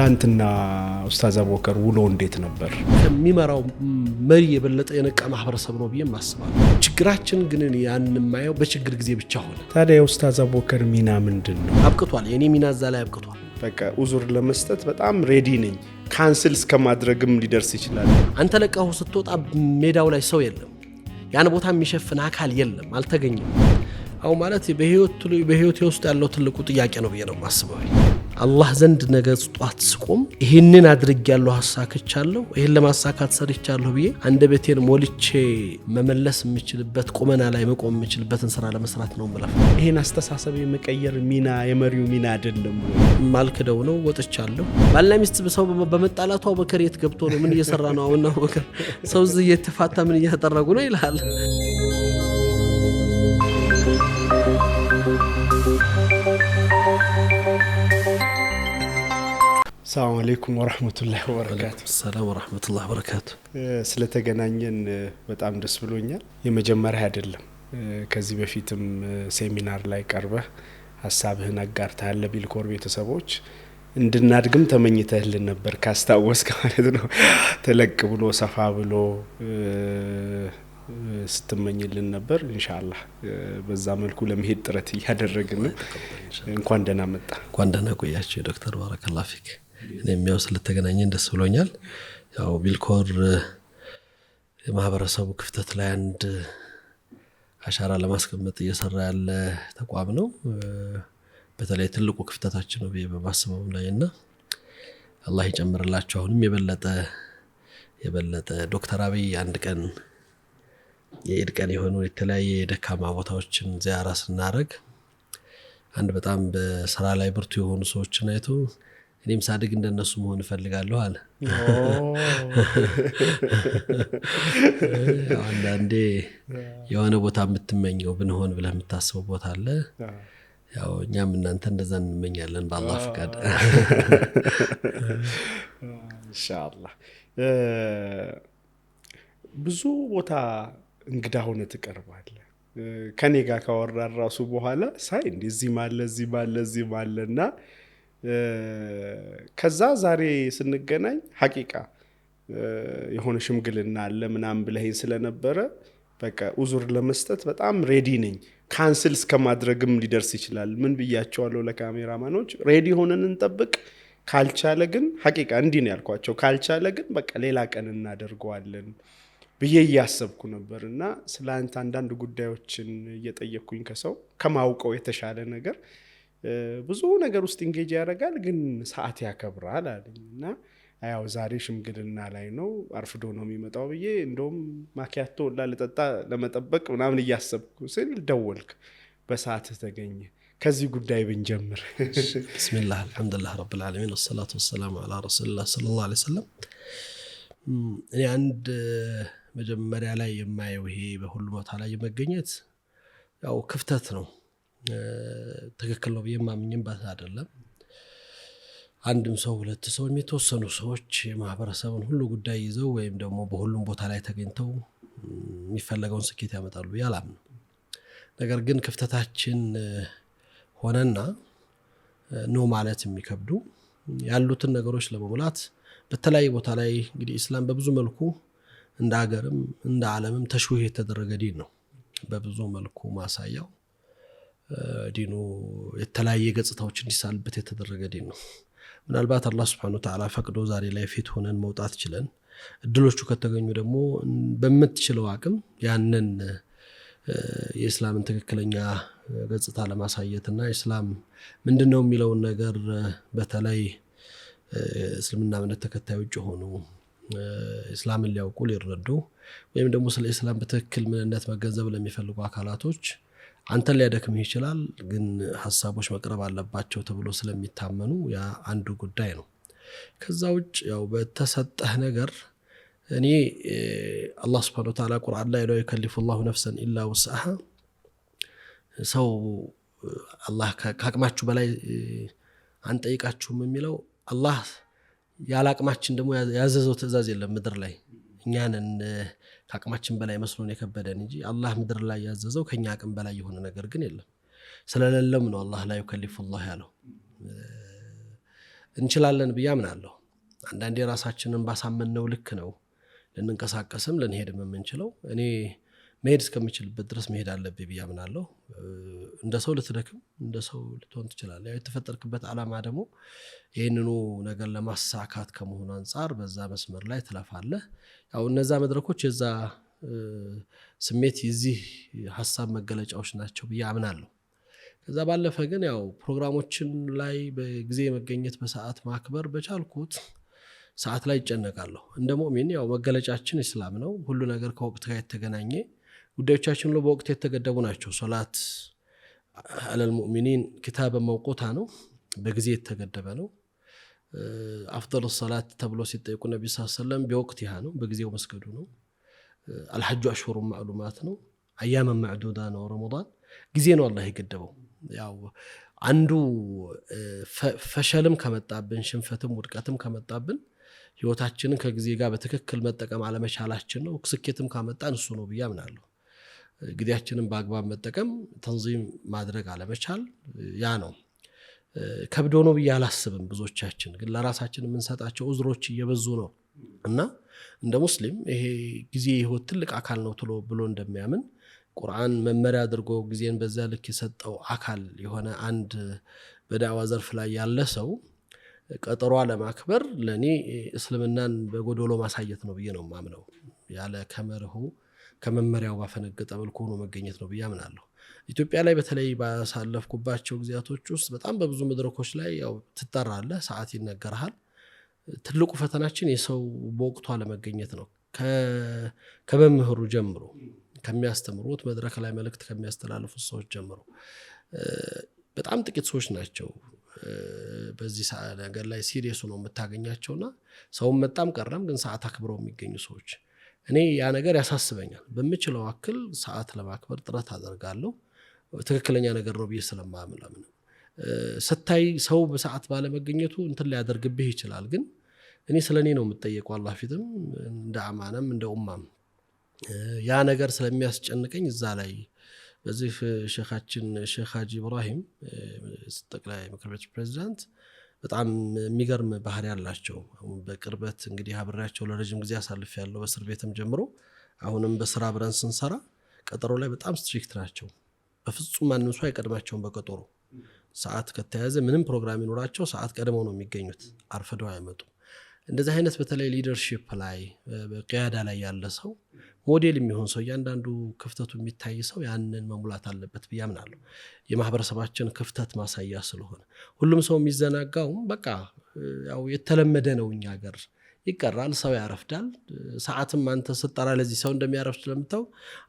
ትላንትና ኡስታዝ አቡበከር ውሎ እንዴት ነበር? ከሚመራው መሪ የበለጠ የነቃ ማህበረሰብ ነው ብዬ ማስባለሁ። ችግራችን ግን ያን የማየው በችግር ጊዜ ብቻ ሆነ። ታዲያ የኡስታዝ አቡበከር ሚና ምንድነው? አብቅቷል። የኔ ሚና እዛ ላይ አብቅቷል። በቃ ኡዙር ለመስጠት በጣም ሬዲ ነኝ። ካንስል እስከማድረግም ሊደርስ ይችላል። አንተ ለቀው ስትወጣ ሜዳው ላይ ሰው የለም። ያን ቦታ የሚሸፍን አካል የለም፣ አልተገኘም። አው ማለት በህይወት ውስጥ ያለው ትልቁ ጥያቄ ነው ብዬ ነው ማስበው። አላህ ዘንድ ነገ ጧት ስቆም ይሄንን አድርጌያለሁ፣ አሳክቻለሁ፣ ይሄን ለማሳካት ሰርቻለሁ ብዬ አንደበቴን ሞልቼ መመለስ የምችልበት ቁመና ላይ መቆም የምችልበትን ስራ ለመስራት ነው ማለት ነው። ይሄን አስተሳሰብ የመቀየር ሚና የመሪው ሚና አይደለም ማልከደው ነው። ወጥቻለሁ። ባልና ሚስት ሰው በመጣላቱ አቡበከር የት ገብቶ ነው? ምን እየሰራ ነው? አሁን አቡበከር ሰው እዚህ እየተፋታ ምን እያደረጉ ነው ይላል። ሰላም አለይኩም ወራህመቱላሂ ወበረካቱ። ሰላም ወራህመቱላሂ ወበረካቱ። ስለተገናኘን በጣም ደስ ብሎኛል። የመጀመሪያ አይደለም። ከዚህ በፊትም ሴሚናር ላይ ቀርበህ ሐሳብህን አጋርተሃል ለቢልኮር ቤተሰቦች እንድናድግም ተመኝተህልን ነበር ካስታወስክ ማለት ነው። ተለቅ ብሎ ሰፋ ብሎ ስትመኝልን ነበር። ኢንሻአላህ በዛ መልኩ ለመሄድ ጥረት እያደረግን ነው። እንኳን ደህና መጣ። እንኳን ደህና ቆያችሁ ዶክተር ባረከላሁ ፊክ። እኔም ያው ስለተገናኘን ደስ ብሎኛል። ያው ቢልኮር የማህበረሰቡ ክፍተት ላይ አንድ አሻራ ለማስቀመጥ እየሰራ ያለ ተቋም ነው። በተለይ ትልቁ ክፍተታችን ነው በማስበው ላይና አላህ ይጨምርላችሁ። አሁንም የበለጠ ዶክተር አብይ አንድ ቀን የኢድ ቀን የሆኑ የተለያየ የደካማ ቦታዎችን ዚያራ ስናደርግ አንድ በጣም በስራ ላይ ብርቱ የሆኑ ሰዎችን አይቶ እኔም ሳድግ እንደነሱ መሆን እፈልጋለሁ አለ። አንዳንዴ የሆነ ቦታ የምትመኘው ብንሆን ብለህ የምታስበው ቦታ አለ። ያው እኛም እናንተ እንደዛ እንመኛለን በአላህ ፍቃድ ኢንሻአላህ። ብዙ ቦታ እንግዳ ሆነ ትቀርባለህ። ከኔ ጋር ካወራን ራሱ በኋላ ሳይ እንደዚህ ማለና ከዛ ዛሬ ስንገናኝ ሐቂቃ የሆነ ሽምግልና አለ ምናምን ብለኸኝ ስለነበረ በቃ ኡዙር ለመስጠት በጣም ሬዲ ነኝ። ካንስል እስከማድረግም ሊደርስ ይችላል። ምን ብያቸዋለሁ ለካሜራማኖች? ሬዲ ሆነን እንጠብቅ፣ ካልቻለ ግን ሐቂቃ እንዲህ ነው ያልኳቸው። ካልቻለ ግን በቃ ሌላ ቀን እናደርገዋለን ብዬ እያሰብኩ ነበርና ስለ አንተ አንዳንድ ጉዳዮችን እየጠየቅኩኝ ከሰው ከማውቀው የተሻለ ነገር ብዙ ነገር ውስጥ ኢንጌጅ ያደርጋል፣ ግን ሰዓት ያከብራል አለኝና ያው ዛሬ ሽምግልና ላይ ነው አርፍዶ ነው የሚመጣው ብዬ እንደውም ማኪያቶ ልጠጣ ለመጠበቅ ምናምን እያሰብኩ ስል ደወልክ፣ በሰዓት ተገኘ። ከዚህ ጉዳይ ብንጀምር። ቢስሚላህ አልሐምዱሊላህ ረብል ዓለሚን ወሰላቱ ወሰላሙ ዐላ ረሱሊላህ ሰለላሁ ዐለይሂ ወሰለም። እኔ አንድ መጀመሪያ ላይ የማየው ይሄ በሁሉ ቦታ ላይ የመገኘት ያው ክፍተት ነው። ትክክል ነው የማምኝበት አይደለም። አንድም ሰው ሁለት ሰው የተወሰኑ ሰዎች የማህበረሰቡን ሁሉ ጉዳይ ይዘው ወይም ደግሞ በሁሉም ቦታ ላይ ተገኝተው የሚፈለገውን ስኬት ያመጣሉ ያላምነው። ነገር ግን ክፍተታችን ሆነና ነው ማለት የሚከብዱ ያሉትን ነገሮች ለመሙላት በተለያየ ቦታ ላይ እንግዲህ እስላም በብዙ መልኩ እንደ ሀገርም እንደ ዓለምም ተሽዊህ የተደረገ ዲን ነው። በብዙ መልኩ ማሳያው ዲኑ የተለያየ ገጽታዎች እንዲሳልበት የተደረገ ዲን ነው። ምናልባት አላህ Subhanahu Wa Ta'ala ፈቅዶ ዛሬ ላይ ፊት ሆነን መውጣት ይችላል። እድሎቹ ከተገኙ ደግሞ በመትችለው አቅም ያንን የእስላምን ትክክለኛ ገጽታ ለማሳየትና እስላም ምንድነው የሚለው ነገር በተለይ እስልምና እምነት ተከታዮች ሆኖ እስላምን ሊያውቁ ሊረዱ ወይም ደግሞ ስለ እስላም በትክክል ምንነት መገንዘብ ለሚፈልጉ አካላቶች አንተን ሊያደክምህ ይችላል፣ ግን ሐሳቦች መቅረብ አለባቸው ተብሎ ስለሚታመኑ ያ አንዱ ጉዳይ ነው። ከዛ ውጭ ያው በተሰጠህ ነገር እኔ አላህ Subhanahu Wa Ta'ala ቁርአን ላይ لا يكلف الله نفسا الا وسعها ሰው አላህ ካቅማችሁ በላይ አንጠይቃችሁም የሚለው አላህ ያላቅማችን ደግሞ ያዘዘው ትእዛዝ የለም ምድር ላይ። እኛንን ካቅማችን በላይ መስሎን የከበደን እንጂ አላህ ምድር ላይ ያዘዘው ከኛ አቅም በላይ የሆነ ነገር ግን የለም። ስለሌለም ነው አላህ لا يكلف الله ያለው። እንችላለን ብዬ አምናለሁ። አንዳንዴ ራሳችንን ባሳመንነው ልክ ነው ልንንቀሳቀስም ልንሄድም የምንችለው። እኔ መሄድ እስከምችልበት ድረስ መሄድ አለብኝ ብዬ አምናለሁ። እንደ ሰው ልትደክም እንደ ሰው ልትሆን ትችላለህ። ያው የተፈጠርክበት ዓላማ ደግሞ ይህንኑ ነገር ለማሳካት ከመሆኑ አንጻር በዛ መስመር ላይ ትለፋለህ። ያው እነዛ መድረኮች የዛ ስሜት የዚህ ሀሳብ መገለጫዎች ናቸው ብዬ አምናለሁ። ከዛ ባለፈ ግን ያው ፕሮግራሞችን ላይ በጊዜ መገኘት በሰዓት ማክበር በቻልኩት ሰዓት ላይ ይጨነቃለሁ። እንደ ሙእሚን ያው መገለጫችን እስላም ነው። ሁሉ ነገር ከወቅት ጋር የተገናኘ ጉዳዮቻችን ሁሉ በወቅት የተገደቡ ናቸው። ሶላት አለል ሙእሚኒን ኪታበ መውቁታ ነው፣ በጊዜ የተገደበ ነው። አፍደሉ ሰላት ተብሎ ሲጠይቁ ነቢ ሰለላሁ ዐለይሂ ወሰለም በወቅቲሃ ነው፣ በጊዜው መስገዱ ነው። አልሐጁ አሽሁሩ ማዕሉማት ነው፣ አያመ ማዕዱዳ ነው። ረመዳን ጊዜ ነው አላህ የገደበው። ያው አንዱ ፈሸልም ከመጣብን ሽንፈትም ውድቀትም ከመጣብን ህይወታችንን ከጊዜ ጋር በትክክል መጠቀም አለመቻላችን ነው። ስኬትም ካመጣን እሱ ነው ብዬ አምናለሁ። ጊዜያችንን በአግባብ መጠቀም ተንዚም ማድረግ አለመቻል ያ ነው። ከብዶ ነው ብዬ አላስብም። ብዙዎቻችን ግን ለራሳችን የምንሰጣቸው ዑዝሮች እየበዙ ነው እና እንደ ሙስሊም ይሄ ጊዜ ህይወት ትልቅ አካል ነው ብሎ እንደሚያምን ቁርአን መመሪያ አድርጎ ጊዜን በዛ ልክ የሰጠው አካል የሆነ አንድ በዳዕዋ ዘርፍ ላይ ያለ ሰው ቀጠሮ ለማክበር ለኔ እስልምናን በጎዶሎ ማሳየት ነው ብዬ ነው የማምነው። ያለ ከመርሁ ከመመሪያው ባፈነገጠ መልኩ ሆኖ መገኘት ነው ብዬ አምናለሁ። ኢትዮጵያ ላይ በተለይ ባሳለፍኩባቸው ጊዜያቶች ውስጥ በጣም በብዙ መድረኮች ላይ ያው ትጠራለህ፣ ሰዓት ይነገርሃል። ትልቁ ፈተናችን የሰው በወቅቱ አለመገኘት ነው። ከመምህሩ ጀምሮ ከሚያስተምሩት መድረክ ላይ መልእክት ከሚያስተላልፉት ሰዎች ጀምሮ በጣም ጥቂት ሰዎች ናቸው በዚህ ነገር ላይ ሲሪየስ ነው የምታገኛቸውና ሰውም መጣም ቀረም ግን ሰዓት አክብረው የሚገኙ ሰዎች። እኔ ያ ነገር ያሳስበኛል። በምችለው አክል ሰዓት ለማክበር ጥረት አደርጋለሁ። ትክክለኛ ነገር ነው ብዬ ስለማምን ስታይ ሰው በሰዓት ባለመገኘቱ እንትን ሊያደርግብህ ይችላል። ግን እኔ ስለኔ ነው የምጠየቀው አላህ ፊትም እንደ አማናም እንደ ኡማም ያ ነገር ስለሚያስጨንቀኝ እዛ ላይ በዚህ ሼኻችን ሼኽ ሀጂ ኢብራሂም ጠቅላይ ምክር ቤት ፕሬዝዳንት በጣም የሚገርም ባህሪ ያላቸው በቅርበት እንግዲህ አብሬያቸው ለረጅም ጊዜ አሳልፌያለሁ። በእስር ቤትም ጀምሮ አሁንም በስራ አብረን ስንሰራ ቀጠሮ ላይ በጣም ስትሪክት ናቸው። በፍጹም ማንም ሰው አይቀድማቸውም በቀጠሮ። ሰዓት ከተያዘ ምንም ፕሮግራም ይኖራቸው ሰዓት ቀድመው ነው የሚገኙት፣ አርፍደው አይመጡም። እንደዚህ አይነት በተለይ ሊደርሺፕ ላይ በቂያዳ ላይ ያለ ሰው ሞዴል የሚሆን ሰው እያንዳንዱ ክፍተቱ የሚታይ ሰው ያንን መሙላት አለበት ብዬ አምናለሁ። የማህበረሰባችን ክፍተት ማሳያ ስለሆነ ሁሉም ሰው የሚዘናጋውም በቃ ያው የተለመደ ነው። እኛ ሀገር ይቀራል፣ ሰው ያረፍዳል። ሰዓትም አንተ ስትጠራ ለዚህ ሰው እንደሚያረፍድ ስለምታው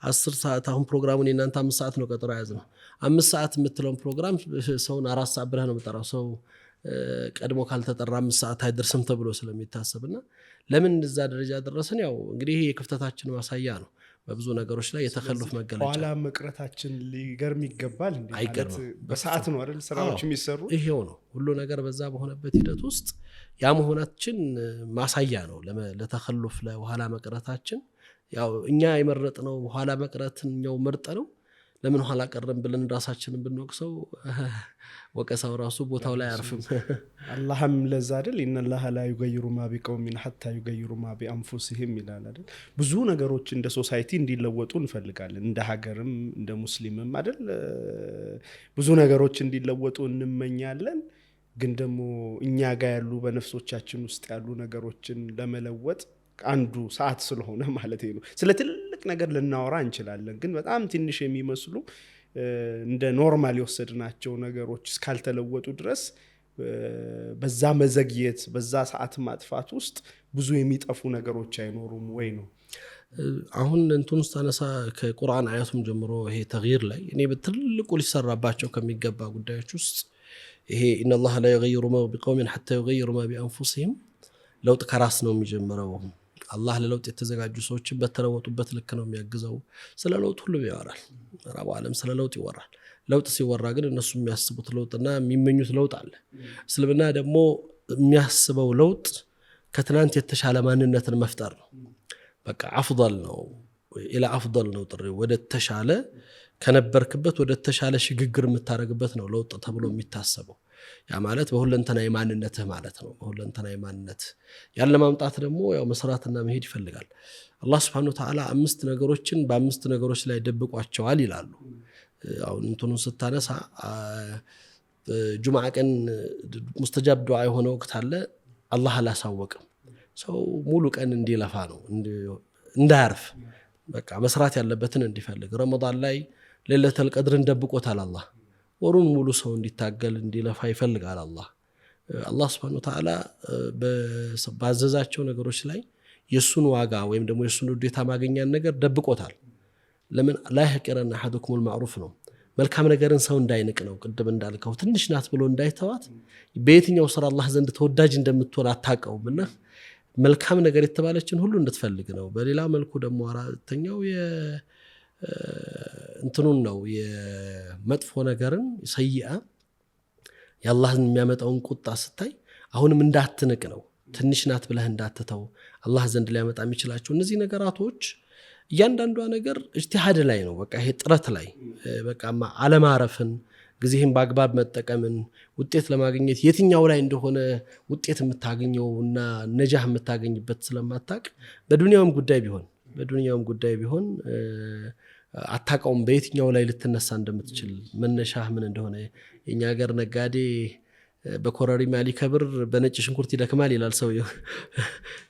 10 ሰዓት አሁን ፕሮግራሙን የናንተ 5 ሰዓት ነው ቀጠሮ ያዝነው። 5 ሰዓት የምትለውን ፕሮግራም ሰውን 4 ሰዓት ብለህ ነው የምጠራው። ሰው ቀድሞ ካልተጠራ 5 ሰዓት አይደርስም ተብሎ ስለሚታሰብና ለምን እዛ ደረጃ ደረሰን? ያው እንግዲህ ይሄ የክፍተታችን ማሳያ ነው። በብዙ ነገሮች ላይ የተከለፍ መገለጫ። ኋላ መቅረታችን ሊገርም ይገባል እንዴ? አይገርም። በሰዓት ነው አይደል ስራዎች የሚሰሩ። ይሄው ነው ሁሉ ነገር በዛ በሆነበት ሂደት ውስጥ ያ መሆናችን ማሳያ ነው ለተከለፍ ለኋላ መቅረታችን። ያው እኛ የመረጥነው ኋላ መቅረትን እኛው መርጠ ነው። ለምን ኋላ ቀረን ብለን ራሳችንን ብንወቅሰው ወቀሳው ራሱ ቦታው ላይ አርፍም። አላህም ለዛ አይደል ኢነላህ ላ ይገይሩ ማ ቢቀውሚን ሐታ ይገይሩ ማ ቢአንፉሲሂም ይላል አይደል። ብዙ ነገሮች እንደ ሶሳይቲ እንዲለወጡ እንፈልጋለን፣ እንደ ሀገርም እንደ ሙስሊምም አይደል ብዙ ነገሮች እንዲለወጡ እንመኛለን። ግን ደግሞ እኛ ጋር ያሉ በነፍሶቻችን ውስጥ ያሉ ነገሮችን ለመለወጥ አንዱ ሰዓት ስለሆነ ማለት ነው። ስለ ትልቅ ነገር ልናወራ እንችላለን፣ ግን በጣም ትንሽ የሚመስሉ እንደ ኖርማል የወሰድናቸው ነገሮች እስካልተለወጡ ድረስ በዛ መዘግየት በዛ ሰዓት ማጥፋት ውስጥ ብዙ የሚጠፉ ነገሮች አይኖሩም ወይ ነው። አሁን እንትን ውስጥ አነሳ ከቁርአን አያቱም ጀምሮ ይሄ ተግይር ላይ እኔ በትልቁ ሊሰራባቸው ከሚገባ ጉዳዮች ውስጥ ይሄ ኢነላህ ላ ይገይሩ ማ ቢቀውሚን ሐታ ይገይሩ ማ ቢአንፉሲሂም ለውጥ ከራስ ነው የሚጀምረው። አላህ ለለውጥ የተዘጋጁ ሰዎችን በተለወጡበት ልክ ነው የሚያግዘው። ስለ ለውጥ ሁሉ ያወራል። ምዕራቡ ዓለም ስለ ለውጥ ይወራል። ለውጥ ሲወራ ግን እነሱ የሚያስቡት ለውጥና የሚመኙት ለውጥ አለ። እስልምና ደግሞ የሚያስበው ለውጥ ከትናንት የተሻለ ማንነትን መፍጠር ነው። በቃ አፍضل ነው፣ ኢላ አፍضل ነው ጥሪ ወደ ተሻለ ከነበርክበት ወደ ተሻለ ሽግግር የምታረግበት ነው ለውጥ ተብሎ የሚታሰበው። ያ ማለት በሁለንተናዊ ማንነትህ ማለት ነው። በሁለንተናዊ ማንነት ያለ ማምጣት ደግሞ ያው መስራትና መሄድ ይፈልጋል። አላህ Subhanahu Wa Ta'ala 5 ነገሮችን በ5 ነገሮች ላይ ደብቋቸዋል ይላሉ። አሁን እንትኑን ስታነሳ ጁምዓ ቀን ሙስተጃብ ዱዓ የሆነ ወቅት አለ። አላህ አላሳወቅም። ሰው ሙሉ ቀን እንዲለፋ ነው እንዳያርፍ በቃ መስራት ያለበትን እንዲፈልግ። ረመዳን ላይ ለይለቱል ቀድርን ደብቆታል አላህ። ወሩን ሙሉ ሰው እንዲታገል እንዲለፋ ይፈልጋል አላህ። አላህ Subhanahu Wa Ta'ala ባዘዛቸው ነገሮች ላይ የሱን ዋጋ ወይም ደግሞ የሱን ውዴታ ማግኛን ነገር ደብቆታል። ለምን ላ يحقرن احدكم المعروف ነው። መልካም ነገርን ሰው እንዳይንቅ ነው። ቅድም እንዳልከው ትንሽ ናት ብሎ እንዳይተዋት በየትኛው ስራ አላህ ዘንድ ተወዳጅ እንደምትሆን አታውቀውምና መልካም ነገር የተባለችን ሁሉ እንድትፈልግ ነው። በሌላ መልኩ ደግሞ አራተኛው እንትኑን ነው የመጥፎ ነገርን ሰይአ የአላህን የሚያመጣውን ቁጣ ስታይ አሁንም እንዳትንቅ ነው። ትንሽ ናት ብለህ እንዳትተው አላህ ዘንድ ሊያመጣ የሚችላቸው እነዚህ ነገራቶች እያንዳንዷ ነገር እጅቲሃድ ላይ ነው። በቃ ይሄ ጥረት ላይ በቃ አለማረፍን ጊዜህን በአግባብ መጠቀምን ውጤት ለማግኘት የትኛው ላይ እንደሆነ ውጤት የምታገኘውና ነጃህ የምታገኝበት ስለማታቅ በዱንያውም ጉዳይ ቢሆን አታውቀውም በየትኛው ላይ ልትነሳ እንደምትችል መነሻህ ምን እንደሆነ። የኛ ሀገር ነጋዴ በኮረሪማ ሊከብር በነጭ ሽንኩርት ይደክማል ይላል ሰውየው።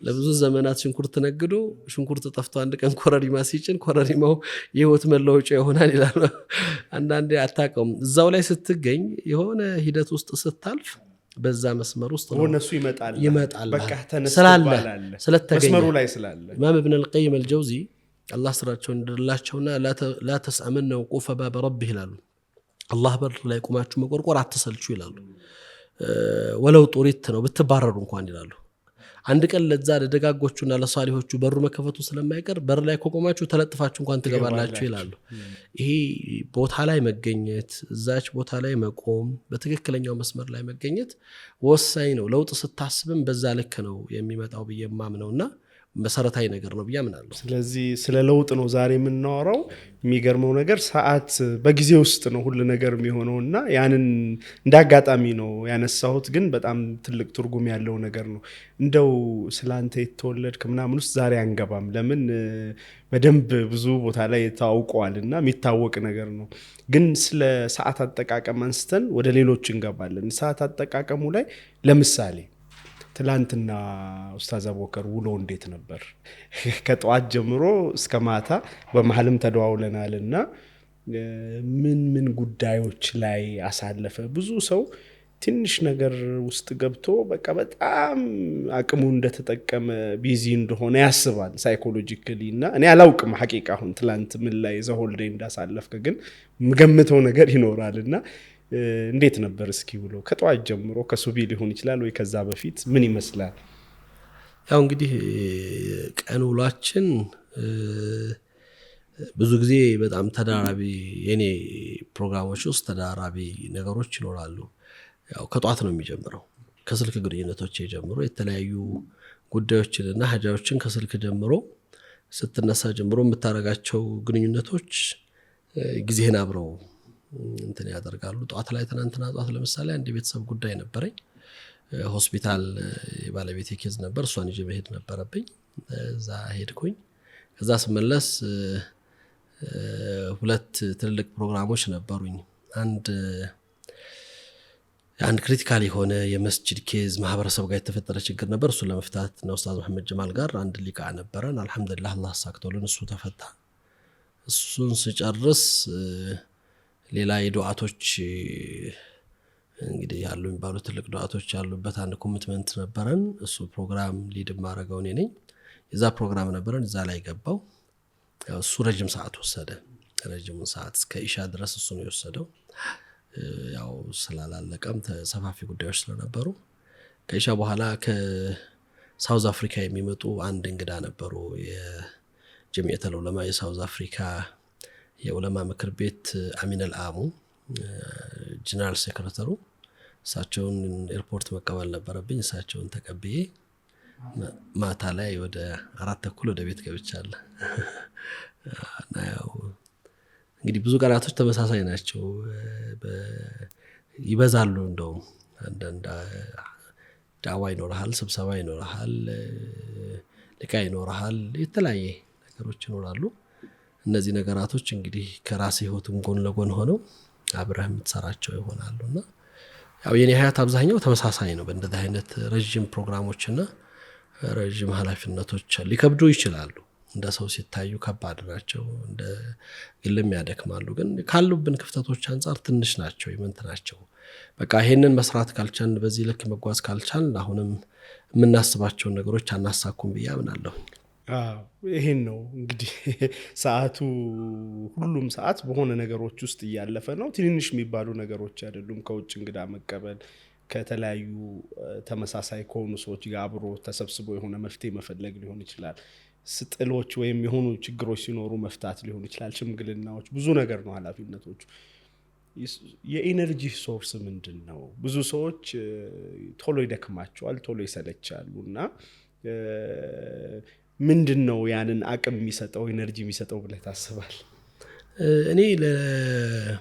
ለብዙ ዘመናት ሽንኩርት ነግዶ ሽንኩርት ጠፍቶ አንድ ቀን ኮረሪማ ሲጭን ኮረሪማው የህይወት መለወጫ ይሆናል ይላል። አንዳንዴ አታውቀውም እዛው ላይ ስትገኝ የሆነ ሂደት ውስጥ ስታልፍ በዛ መስመር ውስጥ ነው እነሱ ይመጣል በቃ ስላለ ስለተገኘ መስመሩ ላይ ስላለ ኢማም ኢብኑ አልቀይም አልጀውዚ አላህ ስራቸውን እንደላቸውና ላ ተስአመን ወቁፈ ባብ ረብህ ይላሉ። አላህ በር ላይ ቆማችሁ መቆርቆር አትሰልቹ ይላሉ። ወለው ጡሪት ነው ብትባረሩ እንኳን ይላሉ። አንድ ቀን ለዛ ለደጋጎቹና ለሷሊሆቹ በሩ መከፈቱ ስለማይቀር በር ላይ ቆማችሁ ተለጥፋችሁ እንኳን ትገባላችሁ ይላሉ። ይሄ ቦታ ላይ መገኘት እዛች ቦታ ላይ መቆም በትክክለኛው መስመር ላይ መገኘት ወሳኝ ነው። ለውጥ ስታስብም በዛ ልክ ነው የሚመጣው ብዬ ማምነውና መሰረታዊ ነገር ነው ብዬ አምናለሁ። ስለዚህ ስለ ለውጥ ነው ዛሬ የምናወራው። የሚገርመው ነገር ሰዓት በጊዜ ውስጥ ነው ሁሉ ነገር የሚሆነውና ያንን እንዳጋጣሚ ነው ያነሳሁት፣ ግን በጣም ትልቅ ትርጉም ያለው ነገር ነው። እንደው ስላንተ የተወለድክ ምናምን ውስጥ ዛሬ አንገባም። ለምን በደንብ ብዙ ቦታ ላይ ታውቀዋልና የሚታወቅ ነገር ነው። ግን ስለ ሰዓት አጠቃቀም አንስተን ወደ ሌሎች እንገባለን። ሰዓት አጠቃቀሙ ላይ ለምሳሌ ትላንትና ኡስታዝ አቡበከር ውሎ እንዴት ነበር? ከጠዋት ጀምሮ እስከ ማታ በመሐልም ተደዋውለናልና ምን ጉዳዮች ላይ አሳለፈ? ብዙ ሰው ትንሽ ነገር ውስጥ ገብቶ በቃ በጣም አቅሙ እንደተጠቀመ ቢዚ እንደሆነ ያስባል ሳይኮሎጂካሊ። እና እኔ አላውቅም ሐቂቃ አሁን ትላንት ምን ላይ ዘሆልዴ እንዳሳለፍከ፣ ግን ምገምተው ነገር ይኖራልና እንዴት ነበር እስኪ ብሎ ከጠዋት ጀምሮ ከሱቢ ሊሆን ይችላል ወይ ከዛ በፊት ምን ይመስላል? ያው እንግዲህ ቀን ውሏችን ብዙ ጊዜ በጣም ተዳራቢ የኔ ፕሮግራሞች ውስጥ ተዳራቢ ነገሮች ይኖራሉ። ያው ከጠዋት ነው የሚጀምረው። ከስልክ ግንኙነቶች ጀምሮ የተለያዩ ጉዳዮችንና ሀጃዎችን ከስልክ ጀምሮ ስትነሳ ጀምሮ የምታረጋቸው ግንኙነቶች ጊዜህን አብረው እንትን ያደርጋሉ። ጠዋት ላይ ትናንትና ጠዋት ለምሳሌ አንድ ቤተሰብ ጉዳይ ነበረኝ። ሆስፒታል የባለቤቴ ኬዝ ነበር። እሷን ይዤ መሄድ ነበረብኝ። እዛ ሄድኩኝ። ከዛ ስመለስ ሁለት ትልልቅ ፕሮግራሞች ነበሩኝ። አንድ ክሪቲካል የሆነ የመስጂድ ኬዝ ማህበረሰብ ጋር የተፈጠረ ችግር ነበር። እሱን ለመፍታት ነው ኡስታዝ መሐመድ ጀማል ጋር አንድ ሊቃ ነበረን። አልহামዱሊላህ አላህ አሳክቶልን እሱ ተፈታ። እሱን ስጨርስ ሌላ የዱዓቶች እንግዲህ ያሉ የሚባሉ ትልቅ ዱዓቶች ያሉበት አንድ ኮሚትመንት ነበረን። እሱ ፕሮግራም ሊድ ማረጋው እኔ ነኝ። የዛ ፕሮግራም ነበረን። እዛ ላይ ገባው። ያው እሱ ረጅም ሰዓት ወሰደ። ረጅም ሰዓት እስከ ኢሻ ድረስ እሱ ነው የወሰደው። ያው ስላላለቀም ተሰፋፊ ጉዳዮች ስለነበሩ ከኢሻ በኋላ ከሳውዝ አፍሪካ የሚመጡ አንድ እንግዳ ነበሩ። የጀሚዓተል ዑለማ የሳውዝ አፍሪካ የዑለማ ምክር ቤት አሚን አልአሙ ጀነራል ሴክሬታሪ፣ እሳቸውን ኤርፖርት መቀበል ነበረብኝ። እሳቸውን ተቀብዬ ማታ ላይ ወደ 4:30 ወደ ቤት ገብቻለሁ። እና ያው እንግዲህ ብዙ ቀናቶች ተመሳሳይ ናቸው፣ ይበዛሉ። እንደውም አንዳንድ ዳዋ ይኖርሃል፣ ስብሰባ ይኖርሃል፣ ልቃ ይኖርሃል፣ የተለያየ ነገሮች ይኖራሉ። እነዚህ ነገራቶች እንግዲህ ከራስ ህይወትም ጎን ለጎን ሆነው አብረህ የምትሰራቸው ይሆናሉና ያው የኔ ሀያት አብዛኛው ተመሳሳይ ነው። በእንደዚህ አይነት ረጅም ፕሮግራሞችና ረጅም ኃላፊነቶች ሊከብዱ ይችላሉ። እንደ ሰው ሲታዩ ከባድ ናቸው፣ እንደ ግልም ያደክማሉ። ግን ካሉብን ክፍተቶች አንፃር ትንሽ ናቸው፣ ይምንት ናቸው። በቃ ይሄንን መስራት ካልቻልን፣ በዚህ ልክ መጓዝ ካልቻልን አሁንም የምናስባቸውን ነገሮች አናሳኩም ብዬ አምናለሁ። ይሄን ነው እንግዲህ ሰዓቱ ሁሉም ሰዓት በሆነ ነገሮች ውስጥ እያለፈ ነው። ትንንሽ የሚባሉ ነገሮች አይደሉም። ከውጭ እንግዳ መቀበል፣ ከተለያዩ ተመሳሳይ ከሆኑ ሰዎች ጋር አብሮ ተሰብስቦ የሆነ መፍትሄ መፈለግ ሊሆን ይችላል። ስጥሎች ወይም የሆኑ ችግሮች ሲኖሩ መፍታት ሊሆን ይችላል። ሽምግልናዎች፣ ብዙ ነገር ነው ኃላፊነቶቹ። የኢነርጂ ሶርስ ምንድን ነው? ብዙ ሰዎች ቶሎ ይደክማቸዋል፣ ቶሎ ይሰለቻሉ እና ምንድን ነው ያንን አቅም የሚሰጠው ኢነርጂ የሚሰጠው ብለህ ታስባል? እኔ ለኢስላም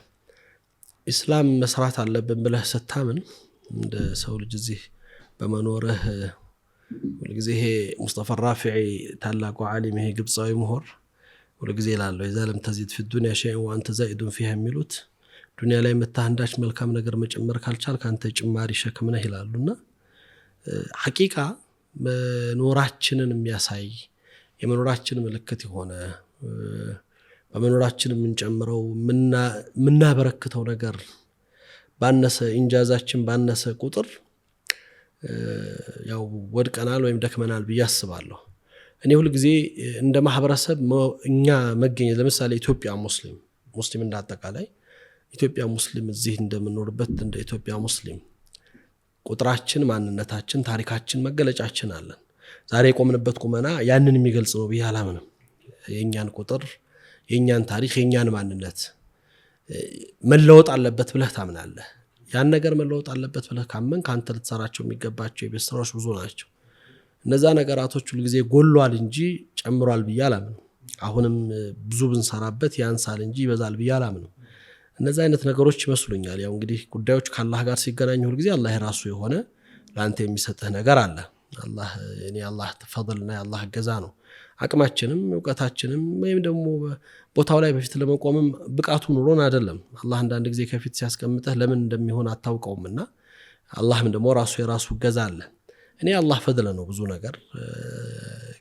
መስራት አለብን ብለህ ስታምን እንደ ሰው ልጅ እዚህ በመኖርህ ሁልጊዜ ይሄ ሙስጠፋ ራፊዒ ታላቁ ዓሊም ይሄ ግብፃዊ ምሁር ሁልጊዜ ይላሉ ኢዛ ለም ተዚድ ፊ ዱንያ ሸይኡን ወአንተ ዛኢዱን ፊሃ የሚሉት ዱንያ ላይ መታህንዳች መልካም ነገር መጨመር ካልቻል ካንተ ጭማሪ ሸክም ነህ ይላሉና ሐቂቃ መኖራችንን የሚያሳይ የመኖራችን ምልክት የሆነ በመኖራችን የምንጨምረው የምናበረክተው ነገር ባነሰ ኢንጃዛችን ባነሰ ቁጥር ያው ወድቀናል ወይም ደክመናል ብዬ አስባለሁ። እኔ ሁሉ ጊዜ እንደ ማህበረሰብ እኛ መገኘት ለምሳሌ ኢትዮጵያ ሙስሊም እንዳጠቃላይ ኢትዮጵያ ሙስሊም እዚህ እንደምንኖርበት እንደ ኢትዮጵያ ሙስሊም ቁጥራችን፣ ማንነታችን፣ ታሪካችን፣ መገለጫችን አለን። ዛሬ የቆምንበት ቁመና ያንን የሚገልጽ ነው ብዬ አላምንም። የኛን ቁጥር፣ የኛን ታሪክ፣ የኛን ማንነት መለወጥ አለበት ብለህ ታምናለህ። ያን ነገር መለወጥ አለበት ብለህ ካመን ካንተ ልትሰራቸው የሚገባቸው የቤት ስራዎች ብዙ ናቸው። እነዛ ነገራቶች ሁሉ ጊዜ ጎሏል እንጂ ጨምሯል ብዬ አላምንም። አሁንም ብዙ ብንሰራበት ያንሳል እንጂ ይበዛል ብዬ አላምንም። እነዛ አይነት ነገሮች ይመስሉኛል። ያው እንግዲህ ጉዳዮች ከአላህ ጋር ሲገናኙ ሁሉ ጊዜ አላህ የራሱ የሆነ ለአንተ የሚሰጥህ ነገር አለ። አላህ ተፈضልና የአላህ እገዛ ነው። አቅማችንም እውቀታችንም ወይም ደግሞ ቦታው ላይ በፊት ለመቆምም ብቃቱ ኑሮን አይደለም። አላህ አንዳንድ ጊዜ ከፊት ሲያስቀምጥህ ለምን እንደሚሆን አታውቀውምና አላህም ደግሞ የራሱ እገዛ አለ። እኔ አላህ ፈድለ ነው ብዙ ነገር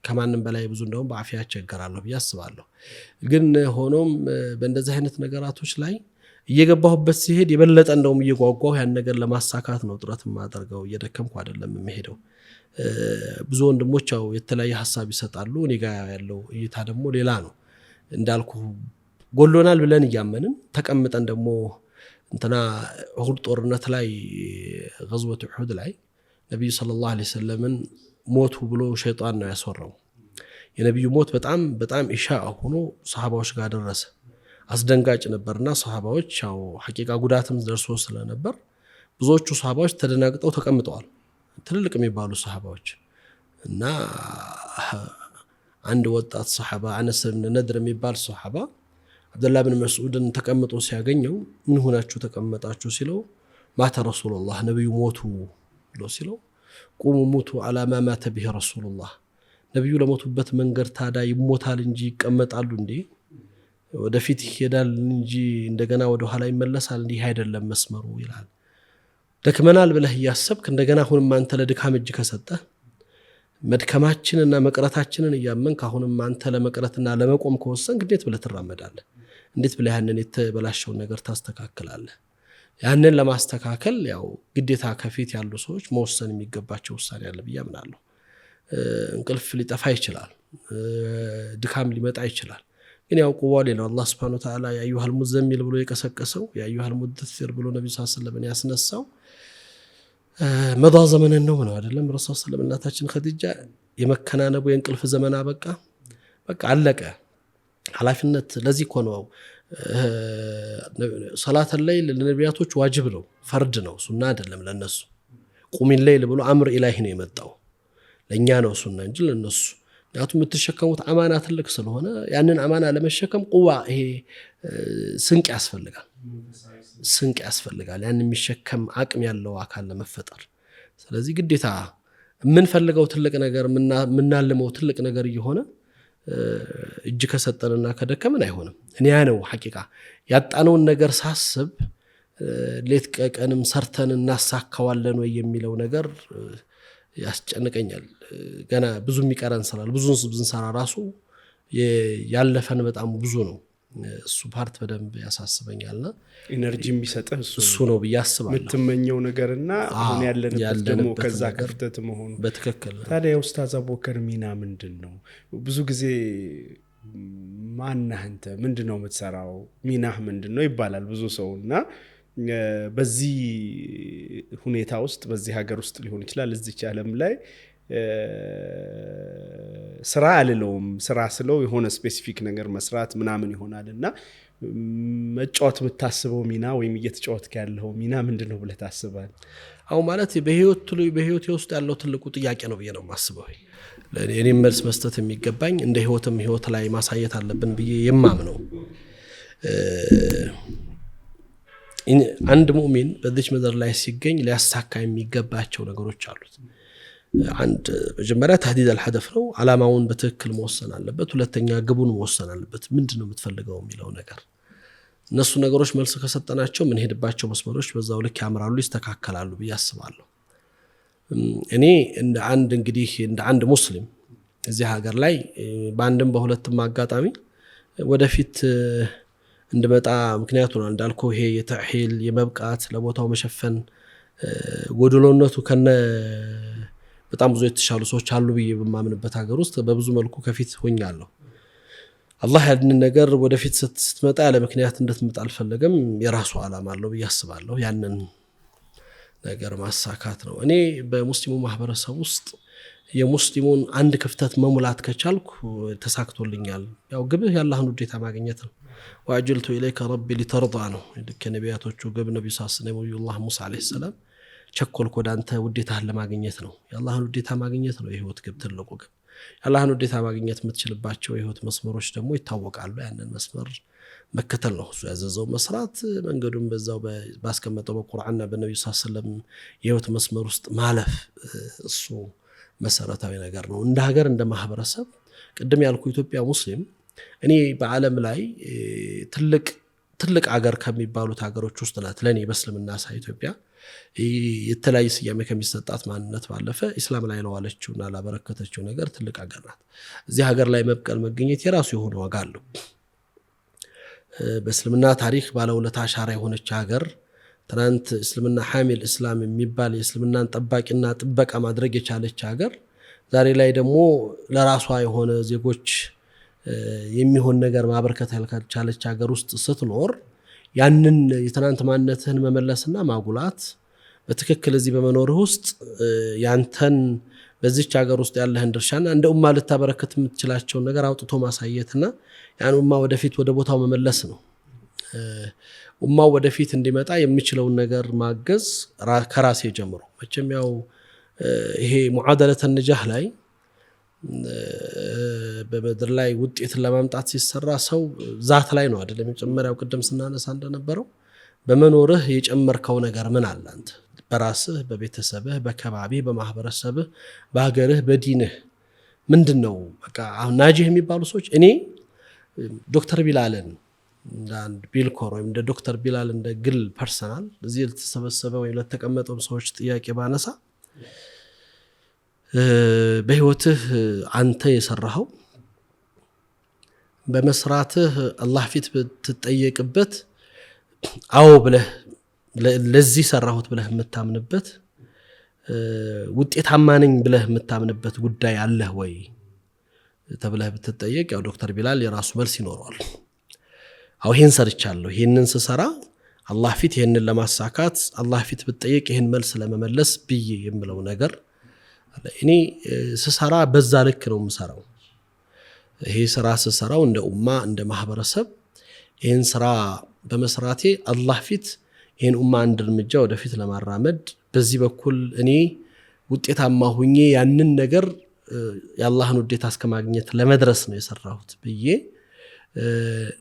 ከማንም በላይ ብዙ እንደውም በአፊያ ቸገራለሁ ብዬ አስባለሁ። ግን ሆኖም በእንደዚህ አይነት ነገራቶች ላይ እየገባሁበት ሲሄድ የበለጠ እንደውም እየጓጓሁ ያን ነገር ለማሳካት ነው ጥረት ማደርገው። እየደከምኩ አይደለም የምሄደው። ብዙ ወንድሞች ያው የተለያየ ሐሳብ ይሰጣሉ። እኔ ጋር ያለው እይታ ደግሞ ሌላ ነው። እንዳልኩ ጎሎናል ብለን እያመንን ተቀምጠን ደግሞ እንትና ኡሁድ ጦርነት ላይ ገዝወቱ ኡሁድ ላይ ነብዩ ሰለላሁ ዐለይሂ ወሰለም ሞቱ ብሎ ሸይጣን ነው ያስወራው። የነብዩ ሞት በጣም ኢሻአ ሆኖ ሰሃባዎች ጋር ደረሰ። አስደንጋጭ ነበርና ሰሃባዎች ያው ሐቂቃ ጉዳትም ደርሶ ስለነበር ብዙዎቹ ሰሃባዎች ተደናግጠው ተቀምጠዋል። ትልልቅ የሚባሉ ሰሃባዎች እና አንድ ወጣት ሰሃባ አነስ ብን ነድር የሚባል ሰሃባ አብዱላህ ብን መስዑድን ተቀምጦ ሲያገኘው ምን ሆናችሁ ተቀመጣችሁ ሲለው ማተ ረሱላህ ነብዩ ሞቱ ብሎ ሲለው ቁሙ ሙቱ አላ ማ ማተ ቢሂ ረሱላህ ነብዩ ለሞቱበት መንገድ ታዳ ይሞታል እንጂ ይቀመጣሉ እንዴ? ወደፊት ይሄዳል እንጂ እንደገና ወደ ኋላ ይመለሳል እንዴ? አይደለም መስመሩ ይላል። ደክመናል ብለህ ያሰብክ እንደገና አሁንም አንተ ለድካም እጅ ከሰጠህ መድከማችንና መቅረታችንን እያመንክ አሁንም አንተ ለመቅረትና ለመቆም ከወሰንክ እንዴት ብለህ ትራመዳለህ? እንዴት ብለህ ያንን የተበላሸውን ነገር ታስተካክላለህ? ያንን ለማስተካከል ያው ግዴታ ከፊት ያሉ ሰዎች መወሰን የሚገባቸው ውሳኔ አለ ብዬ አምናለሁ። እንቅልፍ ሊጠፋ ይችላል፣ ድካም ሊመጣ ይችላል። ግን ያው ቁዋሌ ነው አላህ Subhanahu Wa Ta'ala ያዩሃል ሙዘሚል ብሎ የቀሰቀሰው ያዩሃል ሙደሲር ብሎ ነብዩ ሰለላሁ ዐለይሂ ወሰለም ያስነሳው መዳ ዘመን ነው አይደለም? ረሱል ሰለላሁ ዐለይሂ ወሰለም እናታችን ኸዲጃ የመከናነቡ የእንቅልፍ ዘመን በቃ አለቀ። ኃላፊነት ለዚህ እኮ ነው ሰላተ ለይል ለነቢያቶች ዋጅብ ነው፣ ፈርድ ነው፣ ሱና አይደለም ለነሱ። ቁሚል ለይል ብሎ አምር ኢላሂ ነው የመጣው። ለኛ ነው ሱና እንጂ ለነሱ። ያቱም የምትሸከሙት አማና ትልቅ ስለሆነ ያንን አማና ለመሸከም ቁዋ ይሄ ስንቅ ያስፈልጋል። ስንቅ ያስፈልጋል ያን የሚሸከም አቅም ያለው አካል ለመፈጠር ስለዚህ ግዴታ የምንፈልገው ትልቅ ነገር ምናልመው ትልቅ ነገር እየሆነ እጅ ከሰጠንና ከደከመን አይሆንም እኔ ያ ነው ሐቂቃ ያጣነውን ነገር ሳስብ ሌት ቀንም ሰርተን እናሳካዋለን ወይ የሚለው ነገር ያስጨንቀኛል ገና ብዙ የሚቀረን ስላል ብዙ ብንሰራ ራሱ ያለፈን በጣም ብዙ ነው እሱ ፓርት በደንብ ያሳስበኛልና ኢነርጂ የሚሰጥህ እሱ ነው በያስባለሁ የምትመኘው ነገርና አሁን ያለንበት ደግሞ ከዛ ክፍተት መሆኑ በትክክል ታዲያ ኡስታዝ አቡበከር ሚና ምንድነው ብዙ ጊዜ ማነህ አንተ ምንድነው የምትሰራው ሚናህ ምንድነው ይባላል ብዙ ሰውና በዚህ ሁኔታ ውስጥ በዚህ ሀገር ውስጥ ሊሆን ይችላል እዚህ ዓለም ላይ ስራ አልለውም ስራ ስለው የሆነ ስፔሲፊክ ነገር መስራት ምናምን ይሆናልና መጫወት የምታስበው ሚና ወይም እየተጫወትክ ያለው ሚና ምንድነው ብለህ ታስባለህ? አው ማለት በህይወት ውስጥ ያለው ትልቁ ጥያቄ ነው ብዬ ነው የማስበው ለኔ መልስ መስጠት የሚገባኝ እንደ ህይወት ላይ ማሳየት አለብን ብዬ የማምነው አንድ ሙእሚን በዚህ ምድር ላይ ሲገኝ ሊያሳካ የሚገባቸው ነገሮች አሉት አንድ መጀመሪያ ተህዲድ الهدف ነው አላማውን በትክክል መወሰን አለበት ሁለተኛ ግቡን መወሰን አለበት ምንድነው የምትፈልገው የሚለው ነገር እነሱ ነገሮች መልስ ከሰጠናቸው ምን ሄድባቸው መስመሮች በዛው ልክ ያምራሉ ይስተካከላሉ በያስባለሁ እኔ እንደ አንድ ሙስሊም እዚህ ሀገር ላይ በአንድም በሁለትም አጋጣሚ ወደፊት እንደመጣ ምክንያቱ ነው እንዳልኩ ይሄ የተሂል የመብቃት ለቦታው መሸፈን ጎድሎነቱ ከነ በጣም ብዙ የተሻሉ ሰዎች አሉ ብዬ በማምንበት ሀገር ውስጥ በብዙ መልኩ ከፊት ሆኛለሁ አላህ ያንን ነገር ወደፊት ስትመጣ ያለ ምክንያት እንድትመጣ አልፈለገም የራሱ ዓላማ አለው ብዬ አስባለሁ ያንን ነገር ማሳካት ነው እኔ በሙስሊሙ ማህበረሰብ ውስጥ የሙስሊሙን አንድ ክፍተት መሙላት ከቻልኩ ተሳክቶልኛል ያው ግብህ ያላህን ውዴታ ማግኘት ነው ወአጅልቱ ኢለይከ ረቢ ሊተርዳ ነው ከነቢያቶቹ ግብ ነብዩ ሰለላሁ ዐለይሂ ወሰለም ሙሳ አለይሂ ሰላም ቸኮልኩ ወዳንተ ውዴታህን ለማግኘት ነው የአላህን ውዴታ ማግኘት ነው የህይወት ግብ ትልቁ ግብ የአላህን ውዴታ ማግኘት የምትችልባቸው የህይወት መስመሮች ደግሞ ይታወቃሉ ያንን መስመር መከተል ነው እሱ ያዘዘው መስራት መንገዱን በዛው ባስቀመጠው በቁርአንና በነብዩ ሰለላሁ ዐለይሂ ወሰለም የህይወት መስመር ውስጥ ማለፍ እሱ መሰረታዊ ነገር ነው እንደ ሀገር እንደ ማህበረሰብ ቅድም ያልኩ ኢትዮጵያ ሙስሊም እኔ በአለም ላይ ትልቅ ሀገር ከሚባሉት ሀገሮች ውስጥ ናት ለኔ በእስልምና ሳይ ኢትዮጵያ የተለያየ ስያሜ ከሚሰጣት ማንነት ባለፈ እስላም ላይ ነው አለችውና ላበረከተችው ነገር ትልቅ ሀገር ናት እዚህ ሀገር ላይ መብቀል መገኘት የራሱ የሆነ ዋጋ አለው በእስልምና ታሪክ ባለውለታ አሻራ የሆነች ሀገር ትናንት እስልምና ሐሚል እስላም የሚባል የእስልምናን ጠባቂና ጥበቃ ማድረግ የቻለች ሀገር ዛሬ ላይ ደግሞ ለራሷ የሆነ ዜጎች የሚሆን ነገር ማበርከት ያልቻለች ሀገር ውስጥ ስትኖር ያንን የትናንት ማንነትህን መመለስና ማጉላት በትክክል እዚህ በመኖርህ ውስጥ ያንተን በዚህች ሀገር ውስጥ ያለህን ድርሻና እንደ ኡማ ልታበረከት የምትችላቸው ነገር አውጥቶ ማሳየትና ያን ኡማ ወደፊት ወደ ቦታው መመለስ ነው ኡማው ወደፊት እንዲመጣ የሚችለውን ነገር ማገዝ ከራሴ ጀምሮ መቼም ያው ይሄ ሙዓደለተ ነጃህ ላይ በመድር ላይ ውጤትን ለማምጣት ሲሰራ ሰው ዛት ላይ ነው አይደለም የጨመረው ቅድም ስናነሳ እንደነበረው በመኖርህ የጨመርከው ነገር ምን አለ አንተ በራስህ በቤተሰብህ በከባቢህ በማህበረሰብህ በሀገርህ በዲንህ ምንድነው በቃ አሁን ናጂህ የሚባሉ ሰዎች እኔ ዶክተር ቢላልን አንድ ቢልኮር ወይም እንደ ዶክተር ቢላል እንደ ግል ፐርሰናል እዚህ ለተሰበሰበው ወይ ለተቀመጠው ሰዎች ጥያቄ ባነሳ በህይወትህ አንተ የሰራኸው በመስራትህ አላህ ፊት ብትጠየቅበት አዎ ብለህ ለዚህ ሰራሁት ብለህ የምታምንበት ውጤታማ ነኝ ብለህ የምታምንበት ጉዳይ አለህ ወይ ተብለህ ብትጠየቅ ያው ዶክተር ቢላል የራሱ መልስ ይኖረዋል አው ይሄን ሰርቻለሁ ይሄንን ስሰራ አላህ ፊት ይሄንን ለማሳካት አላህ ፊት ብትጠየቅ ይሄን መልስ ለመመለስ ብዬ የምለው ነገር እኔ ስሰራ በዛ ልክ ነው የምሰራው ይሄ ስራ ስሰራው እንደ ኡማ እንደ ማህበረሰብ ይሄን ስራ በመስራቴ አላህ ፊት ይሄን ኡማ አንድ እርምጃ ወደፊት ለማራመድ በዚህ በኩል እኔ ውጤታማ ሆኜ ያንን ነገር የአላህን ውዴታ እስከማግኘት ለመድረስ ነው የሰራሁት ብዬ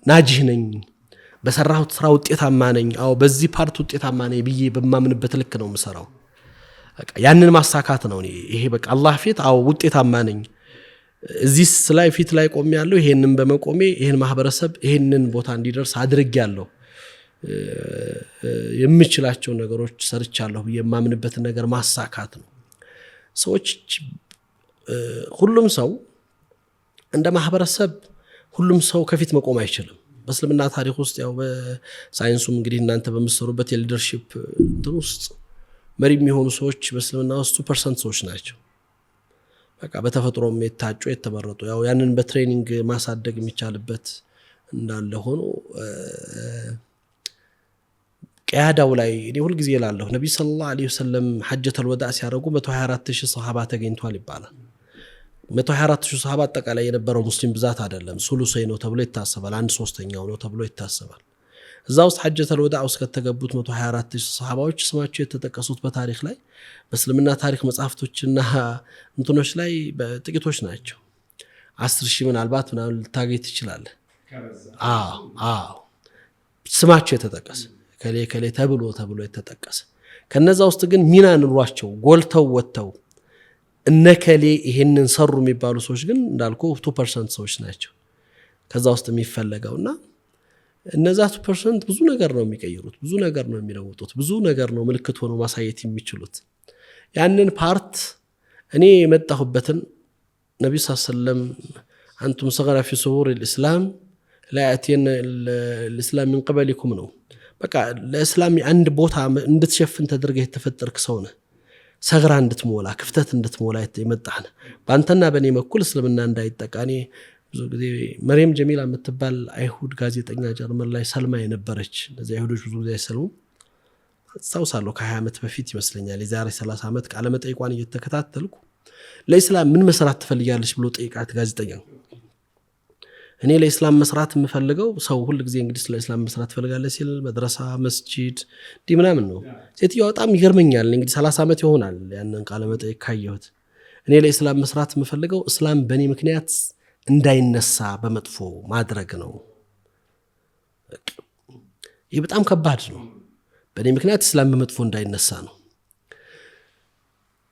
ናጂህ ነኝ በሰራሁት ስራ ውጤታማ ነኝ፣ አዎ በዚህ ፓርት ውጤታማ ነኝ ብዬ በማምንበት ልክ ነው የምሰራው። በቃ ያንን ማሳካት ነው። ይሄ በቃ አላህ ፊት አዎ ውጤታማ ነኝ፣ እዚህ ላይ ፊት ላይ ቆሜ ያለው ይሄንን በመቆሜ ይሄን ማህበረሰብ ይሄንን ቦታ እንዲደርስ አድርጌያለሁ፣ የምችላቸው ነገሮች ሰርቻለሁ ብዬ የማምንበትን ነገር ማሳካት ነው። ሰዎች ሁሉም ሰው እንደ ማህበረሰብ ሁሉም ሰው ከፊት መቆም አይችልም። በእስልምና ታሪክ ውስጥ ያው በሳይንሱም እንግዲህ እናንተ በምትሰሩበት የሊደርሺፕ እንትን ውስጥ መሪ የሚሆኑ ሰዎች በእስልምና ውስጥ 2% ሰዎች ናቸው። በቃ በተፈጥሮም የታጩ የተመረጡ ያው ያንን በትሬኒንግ ማሳደግ የሚቻልበት እንዳለ ሆኖ ቀያዳው ላይ እኔ ሁሉ ጊዜ እላለሁ ነብዩ ሰለላሁ ዐለይሂ ወሰለም ሐጀተል ወዳዕ ሲያደርጉ 124000 ሱሐባ ተገኝቷል ይባላል። 124000 ሱሐባ አጠቃላይ የነበረው ሙስሊም ብዛት አይደለም፣ ሱሉሰይ ነው ተብሎ ይታሰባል፣ 1/3 ነው ተብሎ ይታሰባል። እዛ ውስጥ ሐጀተል ወዳዕ ውስጥ ከተገቡት 124000 ሱሐባዎች ስማቸው የተጠቀሱት በታሪክ ላይ በእስልምና ታሪክ መጽሐፍቶችና እንትኖች ላይ በጥቂቶች ናቸው። 10000 ምናልባት ምናምን ልታገኝ ትችላለህ። አዎ ስማቸው የተጠቀሰ ከሌ ተብሎ የተጠቀሰ ከነዛ ውስጥ ግን ሚና ኑሯቸው ጎልተው ወጥተው እነከሌ ይሄንን ሰሩ የሚባሉ ሰዎች ግን እንዳልኩ 2% ሰዎች ናቸው ከዛ ውስጥ የሚፈለገውና እነዛ 2% ብዙ ነገር ነው የሚቀይሩት፣ ብዙ ነገር ነው የሚለውጡት፣ ብዙ ነገር ነው ምልክት ሆኖ ማሳየት የሚችሉት። ያንን ፓርት እኔ የመጣሁበትን ነብዩ ሰለላሁ ዐለይሂ ወሰለም አንቱም ሰገራ في صور الاسلام لا ياتين الاسلام من قبلكم ነው። በቃ ለእስላም አንድ ቦታ እንድትሸፍን ተደርገህ የተፈጠርክ ሰው ነህ። ሰግራ እንድትሞላ ክፍተት እንድትሞላ የመጣህ በአንተና በእኔ በኩል እስልምና እንዳይጠቃኔ ብዙ ጊዜ መርየም ጀሚላ የምትባል አይሁድ ጋዜጠኛ ጀርመን ላይ ሰልማ የነበረች እነዚህ አይሁዶች ብዙ ጊዜ አይሰልሙም። ታውሳለሁ ከ20 ዓመት በፊት ይመስለኛል የዛሬ 30 ዓመት ቃለ መጠይቋን እየተከታተልኩ ለእስላም ምን መስራት ትፈልጊያለሽ ብሎ ጠይቃት ጋዜጠኛ። እኔ ለእስላም መስራት የምፈልገው ሰው ሁሉ ጊዜ እንግዲህ ስለ እስላም መስራት ትፈልጋለህ ሲል መድረሳ መስጂድ ዲ ምናምን ነው። ሴትየዋ በጣም ይገርመኛል። እንግዲህ 30 ዓመት ይሆናል ያንን ቃለ መጠይቅ ካየሁት። እኔ ለእስላም መስራት የምፈልገው እስላም በእኔ ምክንያት እንዳይነሳ በመጥፎ ማድረግ ነው። ይህ በጣም ከባድ ነው። በእኔ ምክንያት እስላም በመጥፎ እንዳይነሳ ነው።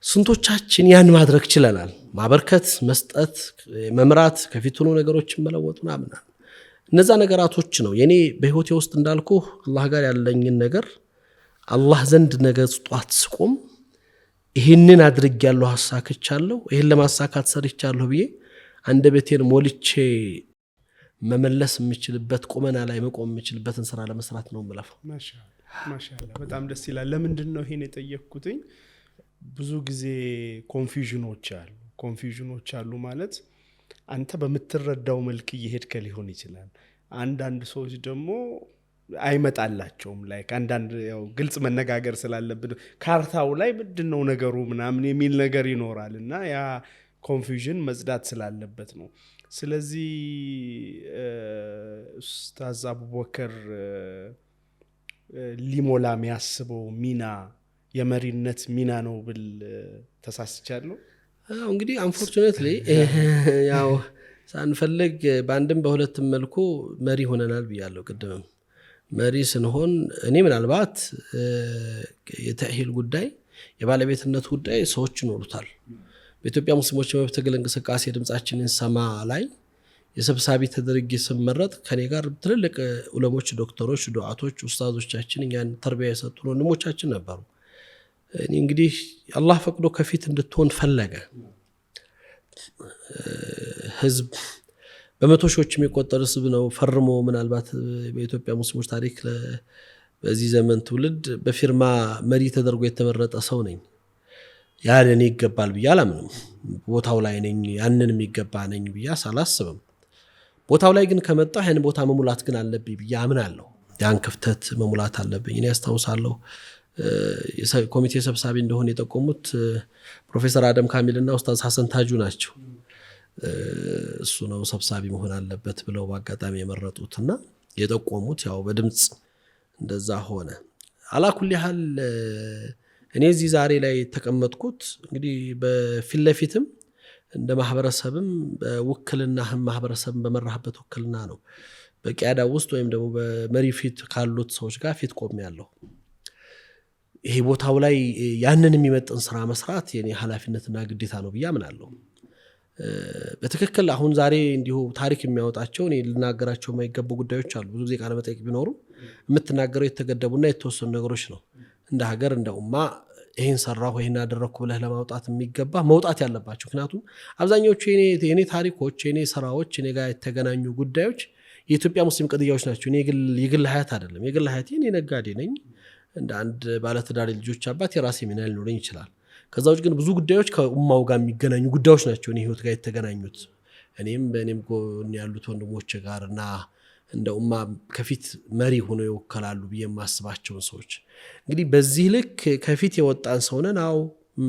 ስንቶቻችን ያን ማድረግ ችለናል? ማበርከት፣ መስጠት፣ መምራት፣ ከፊት ሆኖ ነገሮችን መለወጥ ምናምን። እነዛ ነገራቶች ነው የኔ በህይወቴ ውስጥ እንዳልኩ አላህ ጋር ያለኝን ነገር አላህ ዘንድ ነገር ጧት ስቆም ይሄንን አድርጌያለሁ፣ አሳክቻለሁ፣ ይሄን ለማሳካት ሰርቻለሁ ብዬ አንደበቴን ሞልቼ መመለስ የምችልበት ቁመና ላይ መቆም የምችልበትን ስራ ለመስራት ነው የምለፈው። ማሻአላ በጣም ደስ ይላል። ለምንድን ነው ይሄን የጠየቅኩትኝ? ብዙ ጊዜ ኮንፊውዥኖች አሉ ማለት አንተ በምትረዳው መልክ እየሄድከ ሊሆን ይችላል። አንዳንድ ሰዎች ደግሞ አይመጣላቸውም። ላይክ አንዳንድ ያው ግልጽ መነጋገር ስላለብን ካርታው ላይ ምንድነው ነገሩ ምናምን የሚል ነገር ይኖራል እና ያ ኮንፊውዥን መጽዳት ስላለበት ነው። ስለዚህ ኡስታዝ አቡበከር ሊሞላ የሚያስበው ሚና የመሪነት ሚና ነው ብል ተሳስቻለሁ? እንግዲህ አንፎርቹኔትሊ ያው ሳንፈልግ በአንድም በሁለትም መልኩ መሪ ሆነናል ብያለሁ። ቅድምም መሪ ስንሆን እኔ ምናልባት የተእሂል ጉዳይ የባለቤትነት ጉዳይ ሰዎች ይኖሩታል። በኢትዮጵያ ሙስሊሞች የመብት ትግል እንቅስቃሴ ድምጻችንን ሰማ ላይ የሰብሳቢ ተደርጌ ስመረጥ ከኔ ጋር ትልልቅ ዑለሞች፣ ዶክተሮች፣ ዱዓቶች፣ ኡስታዞቻችን እኛን ተርቢያ የሰጡን ወንድሞቻችን ነበሩ። እኔ እንግዲህ አላህ ፈቅዶ ከፊት እንድትሆን ፈለገ። ህዝብ በመቶ ሺዎች የሚቆጠር ህዝብ ነው ፈርሞ ምናልባት በኢትዮጵያ ሙስሊሞች ታሪክ በዚህ ዘመን ትውልድ በፊርማ መሪ ተደርጎ የተመረጠ ሰው ነኝ። ያንን ይገባል ብዬ አላምንም። ቦታው ላይ ነኝ ያንን የሚገባ ነኝ ብዬ አላስብም። ቦታው ላይ ግን ከመጣሁ ያን ቦታ መሙላት ግን አለብኝ ብዬ አምናለሁ። ያን ክፍተት መሙላት አለብኝ። እኔ አስታውሳለሁ ኮሚቴ ሰብሳቢ እንደሆነ የጠቆሙት ፕሮፌሰር አደም ካሚልና ኡስታዝ ሐሰን ታጁ ናቸው። እሱ ነው ሰብሳቢ መሆን አለበት ብለው በአጋጣሚ የመረጡትና የጠቆሙት። ያው በድምጽ እንደዛ ሆነ። አላኩል ያህል እኔ እዚህ ዛሬ ላይ ተቀመጥኩት እንግዲህ በፊት ለፊትም እንደ ማህበረሰብም በውክልና ማህበረሰብን በመራህበት ውክልና ነው በቂያዳ ውስጥ ወይም ደግሞ በመሪ ፊት ካሉት ሰዎች ጋር ፊት ቆሜያለሁ። ይሄ ቦታው ላይ ያንን የሚመጥን ስራ መስራት የኔ ኃላፊነትና ግዴታ ነው ብዬ አምናለሁ። በትክክል አሁን ዛሬ እንዲሁ ታሪክ የሚያወጣቸው እኔ ልናገራቸው የማይገቡ ጉዳዮች አሉ። ብዙ ጊዜ ቃለ መጠይቅ ቢኖሩ የምትናገረው የተገደቡና የተወሰኑ ነገሮች ነው። እንደ ሀገር እንደ ኡማ ይሄን ሰራሁ ይሄን አደረኩ ብለህ ለማውጣት የሚገባ መውጣት ያለባቸው። ምክንያቱም አብዛኞቹ የኔ ታሪኮች የኔ ስራዎች እኔ ጋር የተገናኙ ጉዳዮች የኢትዮጵያ ሙስሊም ቅድያዎች ናቸው። እኔ የግል ሀያት አይደለም። የግል ሀያቴ እኔ ነጋዴ ነኝ። እንደ አንድ ባለትዳር ልጆች አባት የራሴ ሚና ሊኖረኝ ይችላል። ከዛ ውጭ ግን ብዙ ጉዳዮች ከኡማው ጋር የሚገናኙ ጉዳዮች ናቸው እኔ ህይወት ጋር የተገናኙት። በእኔም ጎን ያሉት ወንድሞች ጋር እና እንደ ኡማ ከፊት መሪ ሆነው ይወከላሉ ብዬ የማስባቸውን ሰዎች እንግዲህ በዚህ ልክ ከፊት የወጣን ሰው ነን። አዎ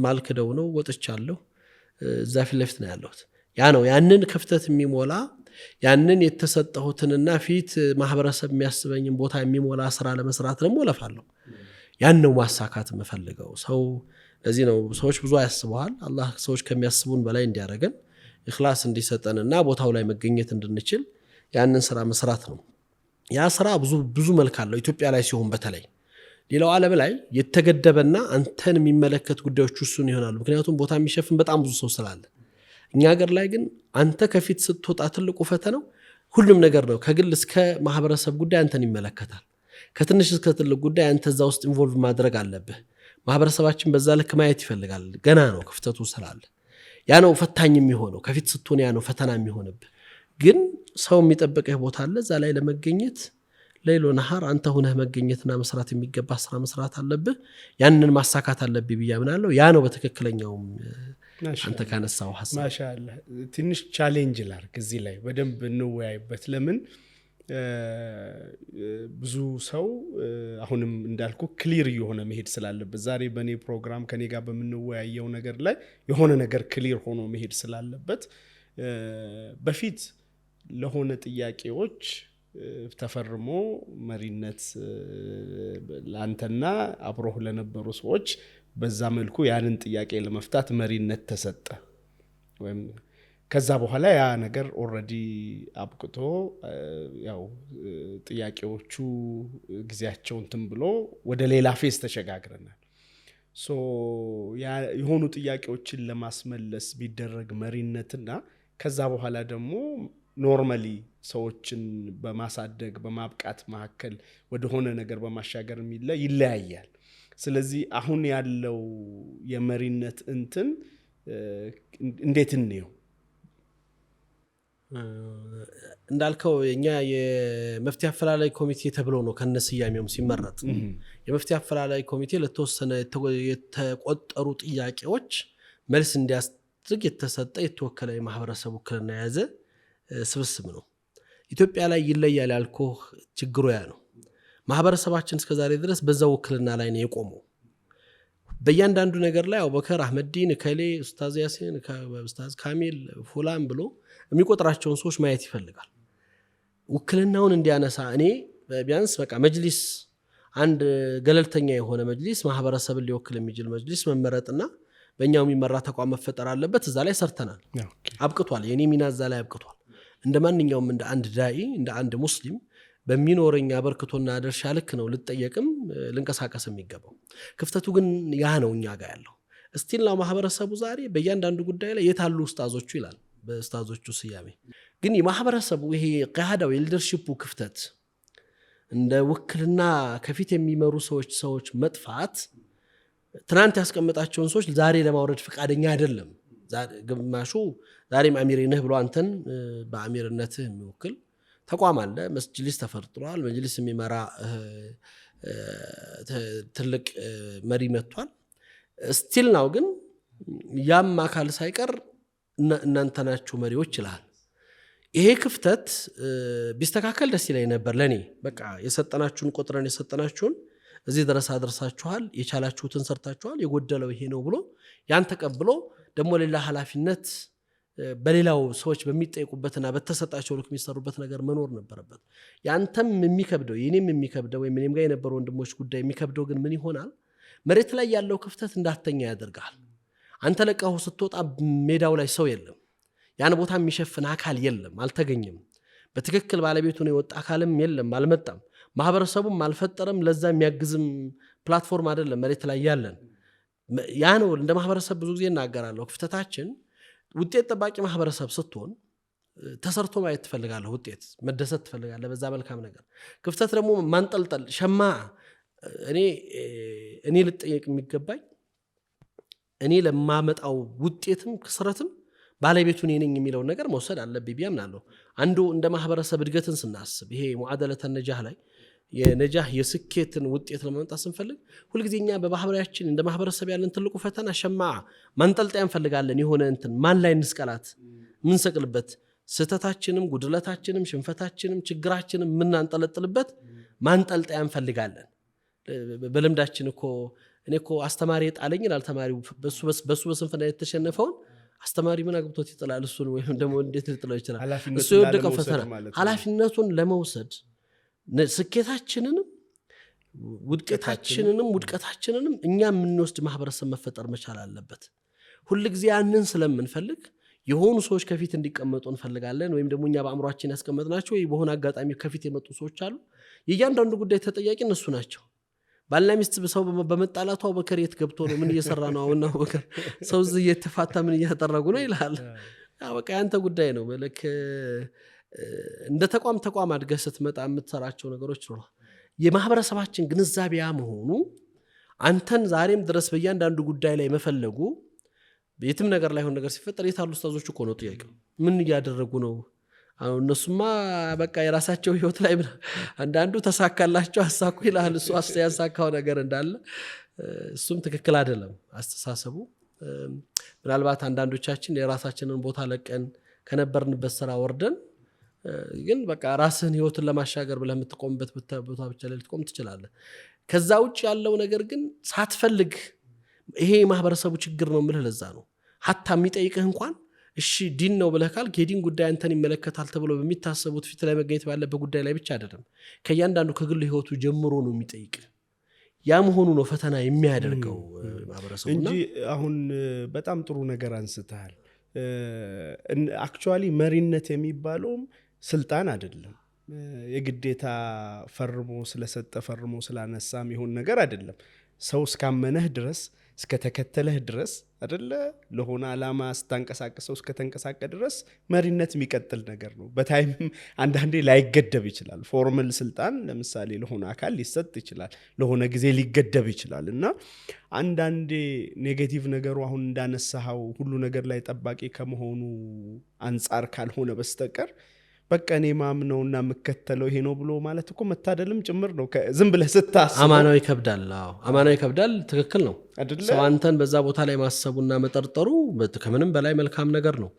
ማልክደው ነው ወጥቻለሁ። እዛ ፊት ለፊት ነው ያለሁት። ያ ነው ያንን ክፍተት የሚሞላ ያንን የተሰጠሁትንና ፊት ማህበረሰብ የሚያስበኝን ቦታ የሚሞላ ስራ ለመስራት ደግሞ እለፋለሁ። ያን ነው ማሳካት የምፈልገው። ሰው ለዚህ ነው ሰዎች ብዙ ያስቡሃል። አላህ ሰዎች ከሚያስቡን በላይ እንዲያደርገን ኢኽላስ እንዲሰጠንና ቦታው ላይ መገኘት እንድንችል ያንን ስራ መስራት ነው። ያ ስራ ብዙ መልክ አለው። ኢትዮጵያ ላይ ሲሆን በተለይ ሌላው ዓለም ላይ የተገደበና አንተን የሚመለከት ጉዳዮች እሱን ይሆናሉ። ምክንያቱም ቦታ የሚሸፍን በጣም ብዙ ሰው ስላለ። እኛ ሀገር ላይ ግን አንተ ከፊት ስትወጣ ትልቁ ፈተናው ሁሉም ነገር ነው። ከግል እስከ ማህበረሰብ ጉዳይ አንተን ይመለከታል። ከትንሽ እስከ ትልቅ ጉዳይ አንተ እዛ ውስጥ ኢንቮልቭ ማድረግ አለብህ። ማህበረሰባችን በዛ ልክ ማየት ይፈልጋል። ገና ነው ክፍተቱ ስላለ ያ ነው ፈታኝ የሚሆነው። ከፊት ስትሆን ያ ነው ፈተና የሚሆንብህ። ግን ሰው የሚጠብቅህ ቦታ አለ። እዛ ላይ ለመገኘት ሌሎ ነሃር አንተ ሆነህ መገኘትና መስራት የሚገባ ስራ መስራት አለብህ። ያንን ማሳካት አለብህ ብዬ አምናለሁ። ያ ነው በትክክለኛውም አንተ ካነሳው ሐሳብ። ማሻአላህ ትንሽ ቻሌንጅ ላርግ እዚህ ላይ በደንብ እንወያይበት። ለምን ብዙ ሰው አሁንም እንዳልኩ ክሊር የሆነ መሄድ ስላለበት ዛሬ በኔ ፕሮግራም ከኔ ጋር በምንወያየው ነገር ላይ የሆነ ነገር ክሊር ሆኖ መሄድ ስላለበት በፊት ለሆነ ጥያቄዎች ተፈርሞ መሪነት ላንተና አብሮህ ለነበሩ ሰዎች በዛ መልኩ ያንን ጥያቄ ለመፍታት መሪነት ተሰጠ ወይም ከዛ በኋላ ያ ነገር ኦሬዲ አብቅቶ ያው ጥያቄዎቹ ጊዜያቸውን እንትን ብሎ ወደ ሌላ ፌስ ተሸጋግረናል። ሶ የሆኑ ጥያቄዎችን ለማስመለስ ቢደረግ መሪነትና ከዛ በኋላ ደግሞ ኖርማሊ ሰዎችን በማሳደግ በማብቃት መካከል ወደ ሆነ ነገር በማሻገር ይለያያል። ስለዚህ አሁን ያለው የመሪነት እንትን እንዴት ነው? እንዳልከው እኛ የመፍትሄ አፈላላይ ኮሚቴ ተብሎ ነው ከነስያሜውም ሲመረጥ የመፍትሄ አፈላላይ ኮሚቴ ለተወሰነ የተቆጠሩ ጥያቄዎች መልስ እንዲያስጥግ የተሰጠ የተወከለ የማህበረሰብ ውክልና የያዘ ስብስብ ነው። ኢትዮጵያ ላይ ይለያል ያልኩህ ችግሩ ያ ነው። ማህበረሰባችን እስከዛሬ ድረስ በዛው ውክልና ላይ ነው የቆመው። በእያንዳንዱ ነገር ላይ አቡበከር አህመዲን ከሌ ኡስታዝ ያሲን ኡስታዝ ካሚል ፉላን ብሎ የሚቆጥራቸውን ሰዎች ማየት ይፈልጋል። ውክልናውን እንዲያነሳ እኔ ቢያንስ በቃ መጅሊስ አንድ ገለልተኛ የሆነ መጅሊስ ማህበረሰብን ሊወክል የሚችል መጅሊስ መመረጥና በእኛው የሚመራ ተቋም መፈጠር አለበት። እዛ ላይ ሰርተናል። አብቅቷል። የኔ ሚና እዛ ላይ አብቅቷል። እንደ ማንኛውም እንደ አንድ ዳኢ እንደ አንድ ሙስሊም በሚኖረኛ በርክቶና ድርሻ ልክ ነው ልጠየቅም ልንቀሳቀስ የሚገባው። ክፍተቱ ግን ያ ነው እኛ ጋር ያለው። እስቲል ነው ማህበረሰቡ ዛሬ በእያንዳንዱ ጉዳይ ላይ የታሉ ኡስታዞቹ ይላል በኡስታዞቹ ስያሜ። ግን የማህበረሰቡ ይሄ ቂያዳው የሊደርሺፑ ክፍተት እንደ ውክልና ከፊት የሚመሩ ሰዎች መጥፋት ትናንት ያስቀመጣቸውን ሰዎች ዛሬ ለማውረድ ፈቃደኛ አይደለም። ግማሹ ዛሬም አሚር ነህ ብሎ አንተን በአሚርነትህ የሚወክል ተቋም አለ። መጅሊስ ተፈጥሯል። መጅሊስ የሚመራ ትልቅ መሪ መጥቷል። ስቲል ነው ግን ያም አካል ሳይቀር እናንተ ናችሁ መሪዎች ይላል። ይሄ ክፍተት ቢስተካከል ደስ ይለኝ ነበር። ለኔ በቃ የሰጠናችሁን ቁጥረን የሰጠናችሁን እዚህ ድረስ አድርሳችኋል፣ የቻላችሁትን ሰርታችኋል፣ የጎደለው ይሄ ነው ብሎ ያን ተቀብሎ ደግሞ ሌላ ኃላፊነት በሌላው ሰዎች በሚጠይቁበትና በተሰጣቸው ልክ የሚሰሩበት ነገር መኖር ነበረበት። ያንተም የሚከብደው የኔም የሚከብደው ወይም እኔም ጋር የነበሩ ወንድሞች ጉዳይ የሚከብደው ግን ምን ይሆናል? መሬት ላይ ያለው ክፍተት እንዳተኛ ያደርጋል። አንተ ለቀው ስትወጣ ሜዳው ላይ ሰው የለም ያን ቦታ የሚሸፍን አካል የለም አልተገኘም በትክክል ባለቤቱን የወጣ አካልም የለም አልመጣም ማህበረሰቡም አልፈጠረም ለዛ የሚያግዝም ፕላትፎርም አይደለም መሬት ላይ ያለን ያ ነው እንደ ማህበረሰብ ብዙ ጊዜ እናገራለሁ ክፍተታችን ውጤት ጠባቂ ማህበረሰብ ስትሆን ተሰርቶ ማየት ትፈልጋለህ ውጤት መደሰት ትፈልጋለህ በዛ መልካም ነገር ክፍተት ደግሞ ማንጠልጠል ሸማ እኔ ልጠየቅ የሚገባኝ እኔ ለማመጣው ውጤትም ክስረትም ባለቤቱን ነኝ የሚለው ነገር መውሰድ አለብኝ ቢያምናለሁ አንዱ እንደ ማህበረሰብ እድገትን ስናስብ ይሄ ሙዓደለተ ነጃህ ላይ የነጃህ የስኬትን ውጤት ለማምጣት ስንፈልግ ሁልጊዜኛ በባህሪያችን እንደ ማህበረሰብ ያለን ትልቁ ፈተና ሸማ ማንጠልጠያ እንፈልጋለን የሆነ እንትን ማን ላይ እንስቀላት ምን ሰቅልበት ስተታችንም ጉድለታችንም ሽንፈታችንም ችግራችንም ምን አንጠለጥልበት ማንጠልጠያ እንፈልጋለን በልምዳችን እኔ አስተማሪ ጣለኝ ይላል ተማሪው በሱ በስንፍና የተሸነፈውን አስተማሪ ምን አግብቶት ይጥላል እሱን ወይም ደግሞ እንዴት ሊጥለው ይችላል እሱ የወደቀው ፈተና ኃላፊነቱን ለመውሰድ ስኬታችንንም ውድቀታችንንም እኛ የምንወስድ ማህበረሰብ መፈጠር መቻል አለበት ሁልጊዜ ያንን ስለምንፈልግ የሆኑ ሰዎች ከፊት እንዲቀመጡ እንፈልጋለን ወይም ደግሞ እኛ በአእምሮአችን ያስቀመጥናቸው ወይ በሆነ አጋጣሚ ከፊት የመጡ ሰዎች አሉ የእያንዳንዱ ጉዳይ ተጠያቂ እነሱ ናቸው ባልና ሚስት ሰው በመጣላቱ አቡበከር የት ገብቶ ነው ምን እየሰራ ነው አሁን አቡበከር ሰው እዚህ የተፋታ ምን እያደረጉ ነው ይላል በቃ ያንተ ጉዳይ ነው መልክ እንደ ተቋም አድገህ ስትመጣ የምትሰራቸው ነገሮች ነው የማህበረሰባችን ግንዛቤያ መሆኑ አንተን ዛሬም ድረስ በእያንዳንዱ ጉዳይ ላይ መፈለጉ የትም ነገር ላይ ሆነ ነገር ሲፈጠር የታሉ ኡስታዞች እኮ ነው ጥያቄው ምን እያደረጉ ነው አሁን እነሱማ በቃ የራሳቸው ህይወት ላይ አንዳንዱ ተሳካላቸው አሳኩ ይላል እሱ ያሳካው ነገር እንዳለ እሱም ትክክል አይደለም አስተሳሰቡ ምናልባት አንዳንዶቻችን የራሳችንን ቦታ ለቀን ከነበርንበት ስራ ወርደን ግን በቃ ራስህን ህይወትን ለማሻገር ብለህ የምትቆምበት ቦታ ብቻ ላይ ልትቆም ትችላለህ ከዛ ውጭ ያለው ነገር ግን ሳትፈልግ ይሄ ማህበረሰቡ ችግር ነው ምልህ ለዛ ነው ሐታ የሚጠይቅህ እንኳን እሺ ዲን ነው ብለህ ካልክ የዲን ጉዳይ አንተን ይመለከታል ተብሎ በሚታሰቡት ፊት ላይ መገኘት ባለበት ጉዳይ ላይ ብቻ አይደለም ከያንዳንዱ ከግል ህይወቱ ጀምሮ ነው የሚጠይቅ ያ መሆኑ ነው ፈተና የሚያደርገው ማህበረሰቡና እንጂ አሁን በጣም ጥሩ ነገር አንስተሃል አክቹአሊ መሪነት የሚባለው ስልጣን አይደለም የግዴታ ፈርሞ ስለሰጠ ፈርሞ ስላነሳም ይሁን ነገር አይደለም ሰው እስካመነህ ድረስ እስከተከተለህ ድረስ አይደለ ለሆነ ዓላማ አስተንቀሳቀሰው እስከተንቀሳቀ ድረስ መሪነት የሚቀጥል ነገር ነው በታይም አንዳንዴ ላይገደብ ይችላል ፎርማል ስልጣን ለምሳሌ ለሆነ አካል ሊሰጥ ይችላል ለሆነ ጊዜ ሊገደብ ይችላል እና አንዳንዴ ኔጌቲቭ ነገሩ አሁን እንዳነሳው ሁሉ ነገር ላይ ጠባቂ ከመሆኑ አንፃር ካልሆነ በስተቀር በቃ እኔ ማምነውና መከተለው ይሄ ነው ብሎ ማለት እኮ መታደልም ጭምር ነው ዝም ብለህ ስታስብ አማናው ይከብዳል ትክክል ነው ሰው አንተን በዛ ቦታ ላይ ማሰቡና መጠርጠሩ ከምንም በላይ መልካም ነገር ነው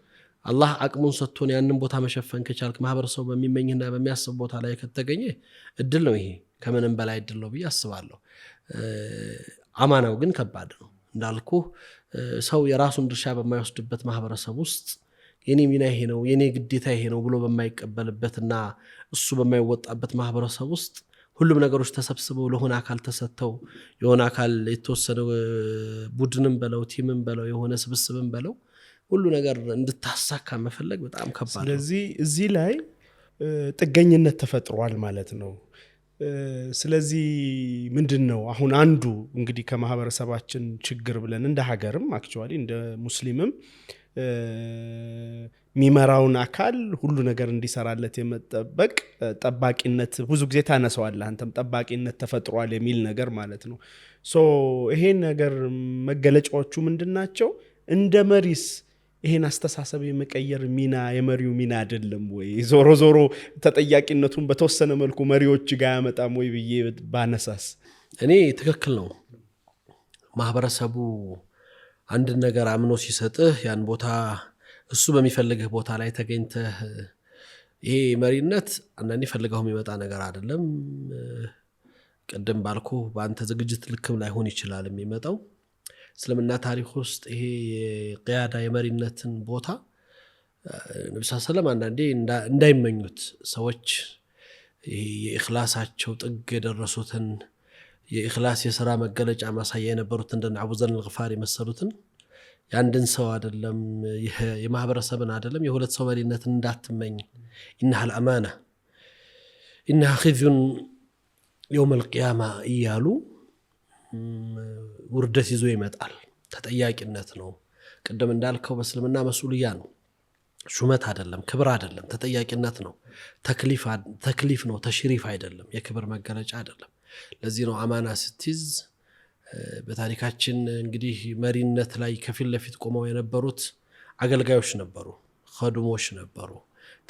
አላህ አቅሙን ሰጥቶን ያንን ቦታ መሸፈን ከቻልክ ማህበረሰቡ በሚመኝና በሚያስብ ቦታ ላይ ከተገኘ እድል ነው ይሄ ከምንም በላይ እድል ነው ብዬ አስባለሁ አማናው ግን ከባድ ነው እንዳልኩ ሰው የራሱን ድርሻ በማይወስድበት ማህበረሰብ ውስጥ የኔ ሚና ይሄ ነው የኔ ግዴታ ይሄ ነው ብሎ በማይቀበልበትና እሱ በማይወጣበት ማህበረሰብ ውስጥ ሁሉም ነገሮች ተሰብስበው ለሆነ አካል ተሰጥተው የሆነ አካል የተወሰነ ቡድንም በለው ቲምም በለው የሆነ ስብስብም በለው ሁሉ ነገር እንድታሳካ መፈለግ በጣም ከባድ ነው ስለዚህ እዚህ ላይ ጥገኝነት ተፈጥሯል ማለት ነው ስለዚህ ምንድነው አሁን አንዱ እንግዲህ ከማህበረሰባችን ችግር ብለን እንደ ሀገርም አክቹአሊ እንደ ሙስሊምም ሚመራውን አካል ሁሉ ነገር እንዲሰራለት የመጠበቅ ጠባቂነት ብዙ ጊዜ ታነሳዋለህ አንተም ጠባቂነት ተፈጥሯል የሚል ነገር ማለት ነው ሶ ይሄን ነገር መገለጫዎቹ ምንድናቸው እንደ መሪስ ይሄን አስተሳሰብ የመቀየር ሚና የመሪው ሚና አይደለም ወይ ዞሮ ተጠያቂነቱን በተወሰነ መልኩ መሪዎች ጋር ያመጣም ወይ ብዬ ባነሳስ እኔ ትክክል ነው ማህበረሰቡ አንድ ነገር አምኖ ሲሰጥህ ያን ቦታ እሱ በሚፈልግህ ቦታ ላይ ተገኝተህ ይሄ መሪነት አንዳንዴ ፈልገው የሚመጣ ነገር አይደለም ቀደም ባልኩ በአንተ ዝግጅት ልክም ላይሆን ይችላል የሚመጣው እስልምና ታሪክ ውስጥ ይሄ የቂያዳ የመሪነትን ቦታ ነብዩ ሰለላሁ አንዳንዴ እንዳይመኙት ሰዎች የኢኽላሳቸው ጥግ የደረሱትን የኢኽላስ የሥራ መገለጫ ማሳያ የነበሩት እንደ አቡ ዘር አልገፋሪ መሰሉትን የአንድን ሰው አይደለም የማህበረሰብን አይደለም የሁለት ሰው መሪነትን እንዳትመኝ ኢንሃ الامانه انها خزي يوم القيامه እያሉ ውርደት ይዞ ይመጣል። ተጠያቂነት ነው። ቀደም እንዳልከው በእስልምና መስኡልያ ነው። ሹመት አይደለም፣ ክብር አይደለም፣ ተጠያቂነት ነው። ተክሊፍ ነው፣ ተሽሪፍ አይደለም፣ የክብር መገለጫ አይደለም። ለዚህ ነው አማና ስትይዝ በታሪካችን እንግዲህ መሪነት ላይ ከፊት ለፊት ቆመው የነበሩት አገልጋዮች ነበሩ፣ ኸዱሞች ነበሩ፣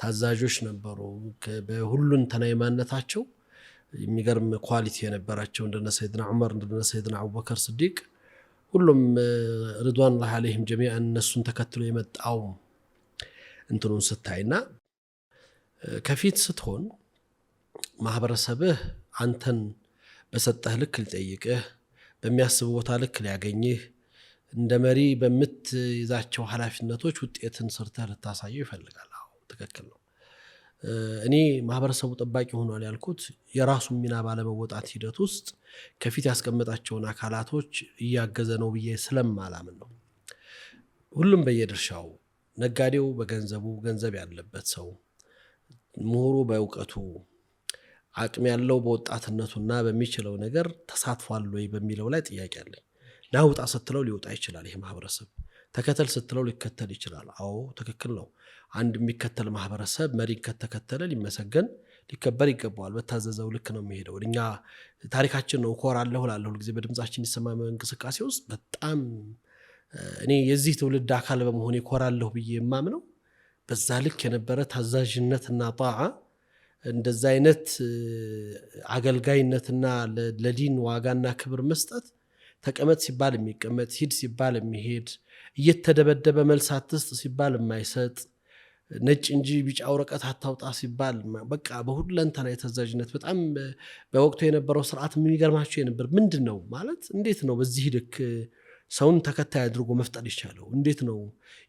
ታዛዦች ነበሩ። በሁሉን ተናይማነታቸው የሚገርም ኳሊቲ የነበራቸው እንደነ ሰይድና ዑመር እንደነ ሰይድና አቡበከር ስዲቅ ሁሉም ሪድዋኑላህ ዐለይሂም ጀሚዓን እነሱን ተከትሎ የመጣው እንትኑን ስታይና ከፊት ስትሆን ማህበረሰብህ አንተን በሰጠህ ልክ ሊጠይቅህ በሚያስብ ቦታ ልክ ሊያገኝህ እንደ መሪ በምትይዛቸው ኃላፊነቶች ውጤትን ሰርተህ ልታሳየው ይፈልጋል። አዎ ትክክል ነው። እኔ ማህበረሰቡ ጠባቂ ሆኗል ያልኩት የራሱን ሚና ባለመወጣት ሂደት ውስጥ ከፊት ያስቀመጣቸውን አካላቶች እያገዘ ነው ብዬ ስለማላምን ነው። ሁሉም በየድርሻው ነጋዴው በገንዘቡ ገንዘብ ያለበት ሰው፣ ምሁሩ በእውቀቱ አቅም ያለው በወጣትነቱና በሚችለው ነገር ተሳትፏል ወይ በሚለው ላይ ጥያቄ አለኝ። ናውጣ ስትለው ሊወጣ ይችላል። ይሄ ማህበረሰብ ተከተል ስትለው ሊከተል ይችላል። አዎ ትክክል ነው። አንድ የሚከተል ማህበረሰብ መሪ ከተከተለ ሊመሰገን ሊከበር ይገባዋል። በታዘዘው ልክ ነው የሚሄደው። እኛ ታሪካችን ነው እኮራለሁ እላለሁ ሁልጊዜ በድምጻችን ይሰማ እንቅስቃሴ ውስጥ በጣም እኔ የዚህ ትውልድ አካል በመሆን እኮራለሁ ብዬ የማምነው በዛ ልክ የነበረ ታዛዥነትና ጣዓ እንደዛ አይነት አገልጋይነትና ለዲን ዋጋና ክብር መስጠት ተቀመጥ ሲባል የሚቀመጥ ሂድ ሲባል የሚሄድ እየተደበደበ መልስ አትስጥ ሲባል የማይሰጥ ነጭ እንጂ ቢጫ ወረቀት አታውጣ ሲባል በቃ በሁለንተና የታዛዥነት በጣም በወቅቱ የነበረው ስርዓት የሚገርማቸው የነበር ምንድነው ማለት እንዴት ነው በዚህ ልክ ሰውን ተከታይ አድርጎ መፍጠር ይቻለው? እንዴት ነው?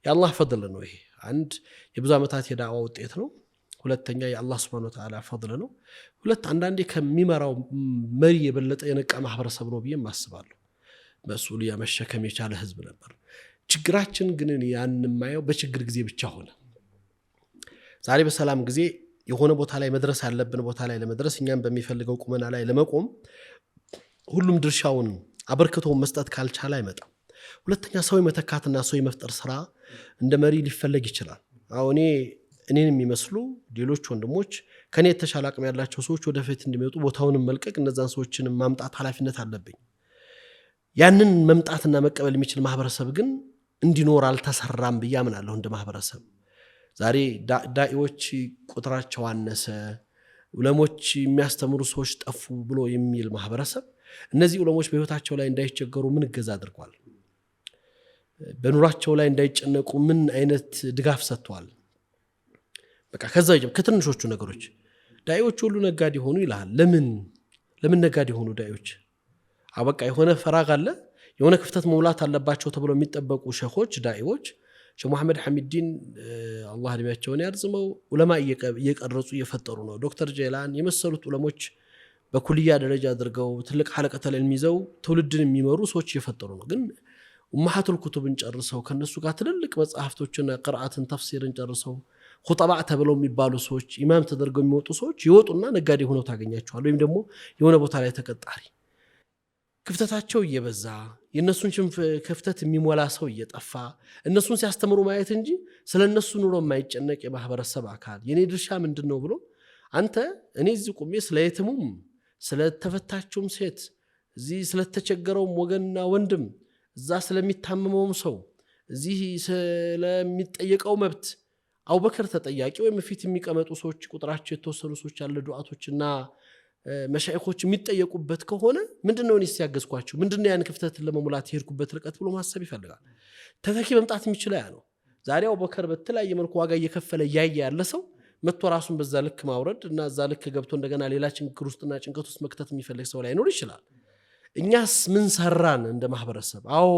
የአላህ ፈድል ነው። ይሄ አንድ የብዙ ዓመታት የዳዕዋ ውጤት ነው። ሁለተኛ የአላህ Subhanahu Wa Ta'ala ፈድል ነው። ሁለት አንዳንዴ ከሚመራው መሪ የበለጠ የነቃ ማህበረሰብ ነው ብዬ ማስባለሁ። መስኡልያ መሸከም የቻለ ህዝብ ነበር። ችግራችን ግን ያን የማየው በችግር ጊዜ ብቻ ሆነ። ዛሬ በሰላም ጊዜ የሆነ ቦታ ላይ መድረስ ያለብን ቦታ ላይ ለመድረስ እኛም በሚፈልገው ቁመና ላይ ለመቆም ሁሉም ድርሻውን አበርክቶ መስጠት ካልቻለ አይመጣም። ሁለተኛ ሰው የመተካትና ሰው የመፍጠር ስራ እንደ መሪ ሊፈለግ ይችላል። አሁን እኔን የሚመስሉ ሌሎች ወንድሞች ከኔ የተሻለ አቅም ያላቸው ሰዎች ወደፊት እንዲመጡ ቦታውን መልቀቅ እነዛን ሰዎችን ማምጣት ኃላፊነት አለብኝ። ያንን መምጣትና መቀበል የሚችል ማህበረሰብ ግን እንዲኖር አልተሰራም ብዬ አምናለሁ። እንደ ማህበረሰብ ዛሬ ዳኢዎች ቁጥራቸው አነሰ፣ ዑለሞች የሚያስተምሩ ሰዎች ጠፉ ብሎ የሚል ማህበረሰብ እነዚህ ዑለሞች በህይወታቸው ላይ እንዳይቸገሩ ምን እገዛ አድርጓል? በኑራቸው ላይ እንዳይጨነቁ ምን አይነት ድጋፍ ሰጥቷል? በቃ ከዛ ከትንሾቹ ነገሮች ዳኢዎች ሁሉ ነጋዴ ሆኑ ይላል። ለምን ነጋዴ ሆኑ ዳኢዎች? አበቃ የሆነ ፈራግ አለ፣ የሆነ ክፍተት መሙላት አለባቸው ተብሎ የሚጠበቁ ሸኾች ዳኢዎች ሼህ መሐመድ ሐሚዲን አላህ እድሜያቸውን ያርዝመው ዑለማ እየቀረጹ እየፈጠሩ ነው። ዶክተር ጀላን የመሰሉት ዑለሞች በኩልያ ደረጃ አድርገው ትልቅ ሐለቀተል ዒልም ይዘው ትውልድን የሚመሩ ሰዎች እየፈጠሩ ነው። ግን ኡማሃቱል ኩቱብን ጨርሰው ከነሱ ጋር ትልልቅ መጽሐፍቶችና ቅርአትን ተፍሲርን ጨርሰው ኹጠባ ተብለው የሚባሉ ሰዎች ኢማም ተደርገው የሚወጡ ሰዎች ይወጡና ነጋዴ ሆነው ታገኛቸዋል። ወይም ደግሞ የሆነ ቦታ ላይ ተቀጣሪ ክፍተታቸው እየበዛ የነሱን ክፍተት የሚሞላ ሰው እየጠፋ እነሱን ሲያስተምሩ ማየት እንጂ ስለነሱ ኑሮ የማይጨነቅ የማህበረሰብ አካል የኔ ድርሻ ምንድነው ብሎ አንተ እኔ እዚህ ቆሜ ስለየትሙም ስለተፈታችውም ሴት እዚህ ስለተቸገረውም ወገንና ወንድም እዛ ስለሚታመመውም ሰው እዚህ ስለሚጠየቀው መብት አቡበከር ተጠያቂ ወይም ፊት የሚቀመጡ ሰዎች ቁጥራቸው የተወሰኑ ሰዎች ያለ ዱዓቶችና መሻይኾች የሚጠየቁበት ከሆነ ምንድነው እኔ ሲያገዝኳቸው ምንድነው ያን ክፍተት ለመሙላት የሄድኩበት ርቀት ብሎ ማሰብ ይፈልጋል። ተተኪ መምጣት የሚችለው ያ ነው። ዛሬ አቡበከር በተለያየ መልኩ ዋጋ እየከፈለ ያየ ያለ ሰው መጥቶ ራሱን በዛ ልክ ማውረድ እና እዛ ልክ ገብቶ እንደገና ሌላ ችግር ውስጥና ጭንቀት ውስጥ መክተት የሚፈልግ ሰው ላይኖር ይችላል። እኛስ ምን ሰራን እንደ ማህበረሰብ? አዎ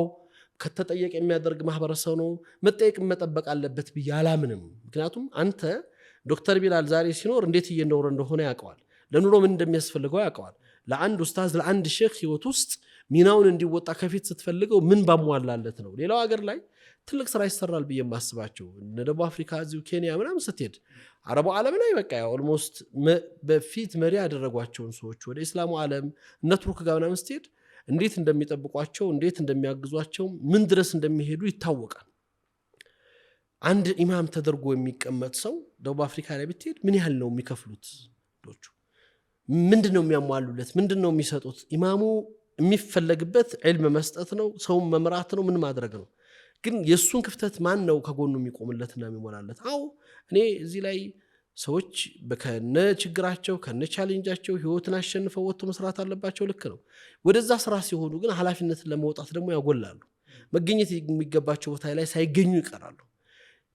ከተጠየቅ የሚያደርግ ማህበረሰብ ነው መጠየቅ መጠበቅ አለበት ብዬ አላምንም። ምክንያቱም አንተ ዶክተር ቢላል ዛሬ ሲኖር እንዴት እየኖረ እንደሆነ ያውቀዋል። ለኑሮ ምን እንደሚያስፈልገው ያውቀዋል። ለአንድ ኡስታዝ ለአንድ ሼክ ህይወት ውስጥ ሚናውን እንዲወጣ ከፊት ስትፈልገው ምን ባሟላለት ነው። ሌላው ሀገር ላይ ትልቅ ስራ ይሰራል ብዬ የማስባቸው እነ ደቡብ አፍሪካ፣ እዚሁ ኬንያ ምናምን ስትሄድ አረቡ ዓለም ላይ በቃ ኦልሞስት በፊት መሪ ያደረጓቸውን ሰዎች ወደ እስላሙ ዓለም እነ ቱርክ ጋር ምናምን ስትሄድ እንዴት እንደሚጠብቋቸው እንዴት እንደሚያግዟቸው ምን ድረስ እንደሚሄዱ ይታወቃል። አንድ ኢማም ተደርጎ የሚቀመጥ ሰው ደቡብ አፍሪካ ላይ ብትሄድ ምን ያህል ነው የሚከፍሉት? ምንድነው የሚያሟሉለት? ምንድነው የሚሰጡት? ኢማሙ የሚፈለግበት ዒልም መስጠት ነው፣ ሰው መምራት ነው፣ ምን ማድረግ ነው። ግን የሱን ክፍተት ማን ነው ከጎኑ የሚቆምለትና የሚሞላለት? አዎ እኔ እዚህ ላይ ሰዎች ከነ ችግራቸው ከነ ቻሌንጃቸው ህይወትን አሸንፈው ወጥቶ መስራት አለባቸው። ልክ ነው። ወደዛ ስራ ሲሆኑ ግን ኃላፊነትን ለመውጣት ደግሞ ያጎላሉ። መገኘት የሚገባቸው ቦታ ላይ ሳይገኙ ይቀራሉ።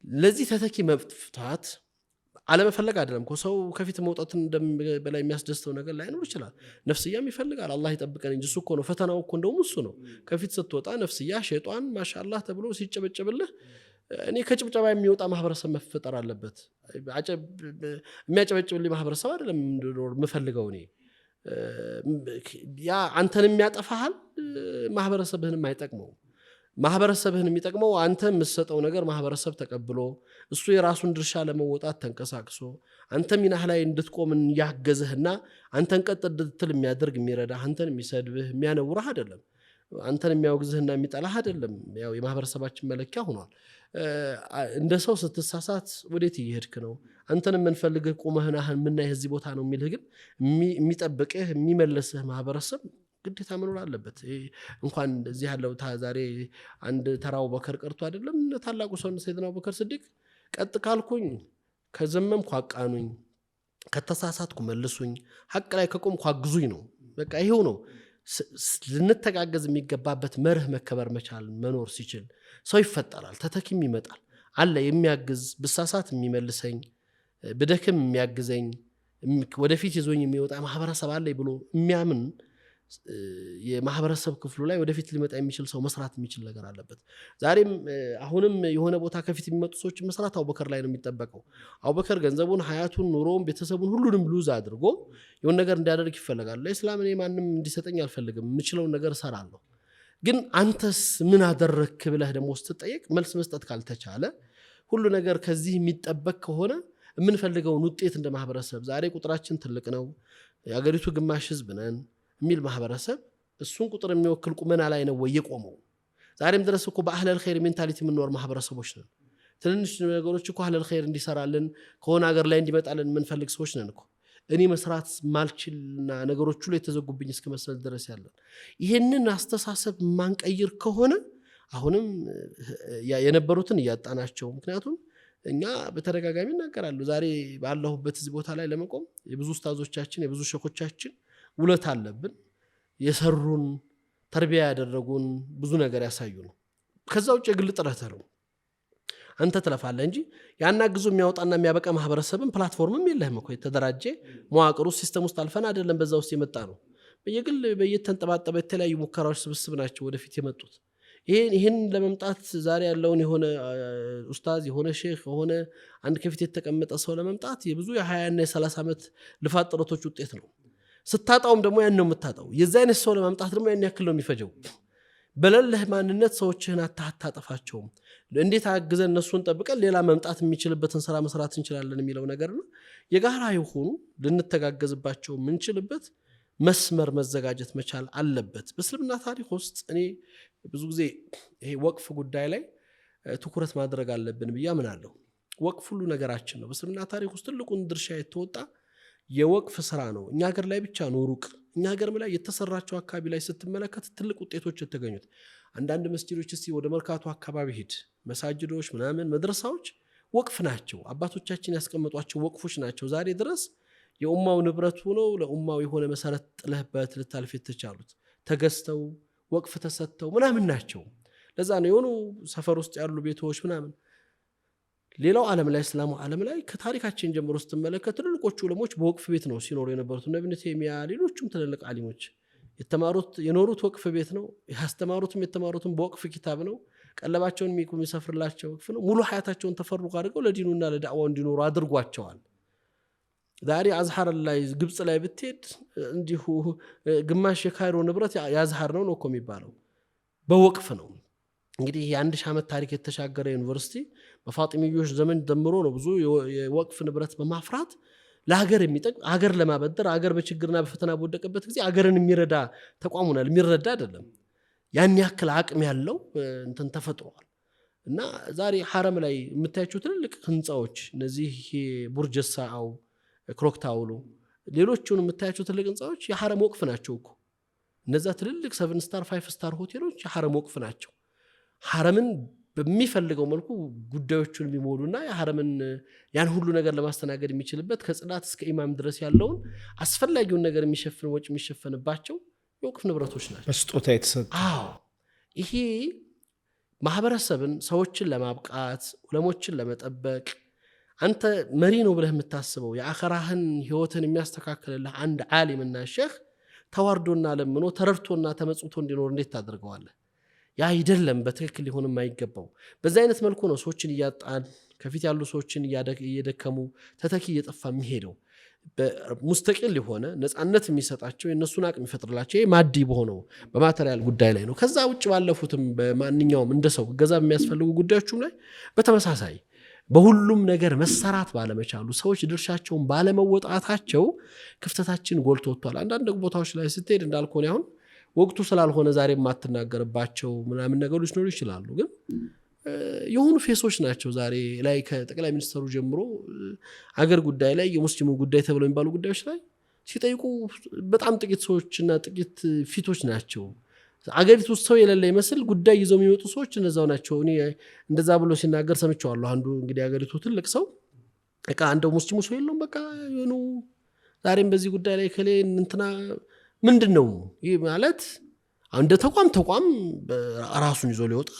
ለዚህ ተተኪ መፍታት አለመፈለግ አይደለም። ሰው ከፊት መውጣትን በላይ የሚያስደስተው ነገር ላይኖር ይችላል። ነፍስያም ይፈልጋል። አላህ ይጠብቀን እንጂ እሱ እኮ ነው ፈተናው እኮ እንደውም እሱ ነው። ከፊት ስትወጣ ነፍስያ ሸይጣን ማሻአላህ ተብሎ ሲጨበጨብልህ እኔ ከጭብጨባ የሚወጣ ማህበረሰብ መፈጠር አለበት። የሚያጨበጭብልኝ ማህበረሰብ አይደለም የምፈልገው እኔ። ያ አንተን የሚያጠፋሃል፣ ማህበረሰብህንም አይጠቅመው። ማህበረሰብህን የሚጠቅመው አንተ የምትሰጠው ነገር ማህበረሰብ ተቀብሎ እሱ የራሱን ድርሻ ለመወጣት ተንቀሳቅሶ አንተ ሚናህ ላይ እንድትቆም ያገዝህና አንተን ቀጥ እንድትል የሚያደርግ የሚረዳ፣ አንተን የሚሰድብህ የሚያነውርህ አይደለም። አንተን የሚያወግዝህና የሚጠላህ አይደለም። ያው የማህበረሰባችን መለኪያ ሆኗል። እንደ ሰው ስትሳሳት ወዴት እየሄድክ ነው? አንተን የምንፈልግህ ቁመህናህ የምናይህ እዚህ ቦታ ነው የሚልህ ግን የሚጠብቅህ የሚመልስህ ማህበረሰብ ግዴታ መኖር አለበት። እንኳን እዚህ ያለው ዛሬ አንድ ተራው በከር ቀርቶ አይደለም ታላቁ ሰው ሰይድና አቡበከር ስዲቅ ቀጥ ካልኩኝ ከዘመምኩ አቃኑኝ፣ ከተሳሳትኩ መልሱኝ፣ ሐቅ ላይ ከቆምኩ አግዙኝ ነው። በቃ ይሄው ነው። ልንተጋገዝ የሚገባበት መርህ መከበር መቻል መኖር ሲችል ሰው ይፈጠራል፣ ተተኪም ይመጣል። አለ የሚያግዝ ብሳሳት የሚመልሰኝ ብደክም የሚያግዘኝ ወደፊት ይዞኝ የሚወጣ ማህበረሰብ አለ ብሎ የሚያምን የማህበረሰብ ክፍሉ ላይ ወደፊት ሊመጣ የሚችል ሰው መስራት የሚችል ነገር አለበት። ዛሬም አሁንም የሆነ ቦታ ከፊት የሚመጡ ሰዎች መስራት አቡበከር ላይ ነው የሚጠበቀው። አቡበከር ገንዘቡን፣ ሀያቱን፣ ኑሮውን፣ ቤተሰቡን ሁሉንም ሉዝ አድርጎ የሆነ ነገር እንዲያደርግ ይፈልጋል። ለእስላም እኔ ማንም እንዲሰጠኝ አልፈልግም፣ የምችለውን ነገር እሰራለሁ። ግን አንተስ ምን አደረክ ብለህ ደግሞ ስትጠየቅ መልስ መስጠት ካልተቻለ ሁሉ ነገር ከዚህ የሚጠበቅ ከሆነ የምንፈልገውን ውጤት እንደ ማህበረሰብ ዛሬ ቁጥራችን ትልቅ ነው፣ የሀገሪቱ ግማሽ ህዝብ ነን የሚል ማህበረሰብ እሱን ቁጥር የሚወክል ቁመና ላይ ነው ወይ የቆመው? ዛሬም ድረስ እኮ በአህለል ኸይር ሜንታሊቲ የምንኖር ማህበረሰቦች ነን። ትንንሽ ነገሮች እኮ አህለል ኸይር እንዲሰራልን ከሆነ ሀገር ላይ እንዲመጣልን የምንፈልግ ሰዎች ነን እኮ። እኔ መስራት ማልችልና ነገሮቹ ላይ የተዘጉብኝ እስከ መሰል ድረስ ያለን ይህንን አስተሳሰብ ማንቀይር ከሆነ አሁንም የነበሩትን እያጣናቸው። ምክንያቱም እኛ በተደጋጋሚ እናገራለሁ። ዛሬ ባለሁበት እዚህ ቦታ ላይ ለመቆም የብዙ ኡስታዞቻችን የብዙ ሸኾቻችን ውለት አለብን። የሰሩን ተርቢያ ያደረጉን ብዙ ነገር ያሳዩ ነው። ከዛ ውጭ የግል ጥረት ነው። አንተ ትለፋለህ እንጂ ያናግዙ የሚያወጣና የሚያበቃ ማህበረሰብን ፕላትፎርምም የለህም እኮ። የተደራጀ መዋቅሩ ሲስተም ውስጥ አልፈን አይደለም በዛ ውስጥ የመጣ ነው። በየግል በየተንጠባጠበ የተለያዩ ሙከራዎች ስብስብ ናቸው ወደፊት የመጡት። ይህን ለመምጣት ዛሬ ያለውን የሆነ ኡስታዝ የሆነ ሼክ የሆነ አንድ ከፊት የተቀመጠ ሰው ለመምጣት የብዙ የ20 እና የ30 ዓመት ልፋት ጥረቶች ውጤት ነው። ስታጣውም ደግሞ ያን ነው የምታጣው። የዛ አይነት ሰው ለማምጣት ደግሞ ያን ያክል ነው የሚፈጀው። በለለህ ማንነት ሰዎችህን አታጠፋቸውም። እንዴት አግዘን እነሱን ጠብቀን ሌላ መምጣት የሚችልበትን ስራ መስራት እንችላለን የሚለው ነገር ነው። የጋራ የሆኑ ልንተጋገዝባቸው የምንችልበት መስመር መዘጋጀት መቻል አለበት። በእስልምና ታሪክ ውስጥ እኔ ብዙ ጊዜ ይሄ ወቅፍ ጉዳይ ላይ ትኩረት ማድረግ አለብን ብዬ አምናለሁ። ወቅፍ ሁሉ ነገራችን ነው። በእስልምና ታሪክ ውስጥ ትልቁን ድርሻ የተወጣ የወቅፍ ስራ ነው። እኛ ሀገር ላይ ብቻ ነው ሩቅ። እኛ ሀገር ላይ የተሰራቸው አካባቢ ላይ ስትመለከት ትልቅ ውጤቶች የተገኙት አንዳንድ መስጂዶች እስቲ ወደ መርካቶ አካባቢ ሂድ፣ መሳጅዶች ምናምን መድረሳዎች ወቅፍ ናቸው። አባቶቻችን ያስቀመጧቸው ወቅፎች ናቸው። ዛሬ ድረስ የኡማው ንብረት ሆነው ለኡማው የሆነ መሰረት ጥለህበት ልታልፍ የተቻሉት ተገዝተው ወቅፍ ተሰጥተው ምናምን ናቸው። ለዛ ነው የሆኑ ሰፈር ውስጥ ያሉ ቤቶች ምናምን። ሌላው ዓለም ላይ እስላሙ ዓለም ላይ ከታሪካችን ጀምሮ ስትመለከት ትልልቆቹ ዑለሞች በወቅፍ ቤት ነው ሲኖሩ የነበሩት። ኢብኑ ተይሚያ ሌሎቹም ትልልቅ ዓሊሞች የተማሩት የኖሩት ወቅፍ ቤት ነው። ያስተማሩትም የተማሩትም በወቅፍ ኪታብ ነው። ቀለባቸውን የሚሰፍርላቸው ወቅፍ ነው። ሙሉ ሀያታቸውን ተፈሩቅ አድርገው ለዲኑና ለዳዕዋው እንዲኖሩ አድርጓቸዋል። ዛሬ አዝሐር ላይ ግብጽ ላይ ብትሄድ እንዲሁ ግማሽ የካይሮ ንብረት ያዝሐር ነው እኮ የሚባለው በወቅፍ ነው። እንግዲህ የአንድ ሺህ ዓመት ታሪክ የተሻገረ ዩኒቨርሲቲ በፋጢሚዮች ዘመን ጀምሮ ነው ብዙ የወቅፍ ንብረት በማፍራት ለሀገር የሚጠቅም ሀገር ለማበደር ሀገር በችግርና በፈተና በወደቀበት ጊዜ ሀገርን የሚረዳ ተቋም ሆኗል። የሚረዳ አይደለም ያን ያክል አቅም ያለው እንትን ተፈጥሯል። እና ዛሬ ሐረም ላይ የምታያቸው ትልልቅ ህንጻዎች እነዚህ ቡርጅ ሰዓው ክሎክ ታውሩ ሌሎቹን የምታያቸው ትልቅ ህንጻዎች የሐረም ወቅፍ ናቸው እኮ። እነዛ ትልልቅ 7 ስታር 5 ስታር ሆቴሎች የሐረም ወቅፍ ናቸው። ሐረምን በሚፈልገው መልኩ ጉዳዮቹን የሚሞሉና የሐረምን ያን ሁሉ ነገር ለማስተናገድ የሚችልበት ከጽዳት እስከ ኢማም ድረስ ያለውን አስፈላጊውን ነገር የሚሸፍን ወጭ የሚሸፈንባቸው የወቅፍ ንብረቶች ናቸው በስጦታ የተሰጡ። አዎ ይሄ ማህበረሰብን ሰዎችን ለማብቃት ዑለሞችን ለመጠበቅ አንተ መሪ ነው ብለህ የምታስበው የአኸራህን ህይወትን የሚያስተካክልልህ አንድ ዓሊምና ሼህ ተዋርዶና ለምኖ ተረድቶና ተመጽቶ እንዲኖር እንዴት ታደርገዋለህ? ያ አይደለም በትክክል ሊሆንም አይገባው። በዛ አይነት መልኩ ነው ሰዎችን እያጣን ከፊት ያሉ ሰዎችን እየደከሙ ተተኪ እየጠፋ የሚሄደው። ሙስተቂል የሆነ ነፃነት የሚሰጣቸው የነሱን አቅም ይፈጥርላቸው ይሄ ማዲ በሆነው በማቴሪያል ጉዳይ ላይ ነው። ከዛ ውጭ ባለፉትም በማንኛውም እንደ ሰው ገዛ የሚያስፈልጉ ጉዳዮችም ላይ በተመሳሳይ በሁሉም ነገር መሰራት ባለመቻሉ ሰዎች ድርሻቸውን ባለመወጣታቸው ክፍተታችን ጎልቶ ወጥቷል። አንዳንድ ቦታዎች ላይ ስትሄድ እንዳልኩህ አሁን ወቅቱ ስላልሆነ ዛሬ የማትናገርባቸው ምናምን ነገሮች ሊኖሩ ይችላሉ። ግን የሆኑ ፌሶች ናቸው ዛሬ ላይ ከጠቅላይ ሚኒስትሩ ጀምሮ አገር ጉዳይ ላይ የሙስሊሙ ጉዳይ ተብለው የሚባሉ ጉዳዮች ላይ ሲጠይቁ በጣም ጥቂት ሰዎችና ጥቂት ፊቶች ናቸው። አገሪቱ ውስጥ ሰው የሌለ ይመስል ጉዳይ ይዘው የሚመጡ ሰዎች እነዛው ናቸው። እኔ እንደዛ ብሎ ሲናገር ሰምቼዋለሁ። አንዱ እንግዲህ አገሪቱ ትልቅ ሰው በቃ አንደው ሙስሊሙ ሰው የለውም በቃ የሆኑ ዛሬም በዚህ ጉዳይ ላይ ከሌ እንትና ምንድነው ይህ ማለት እንደ ተቋም ራሱን ይዞ ሊወጣ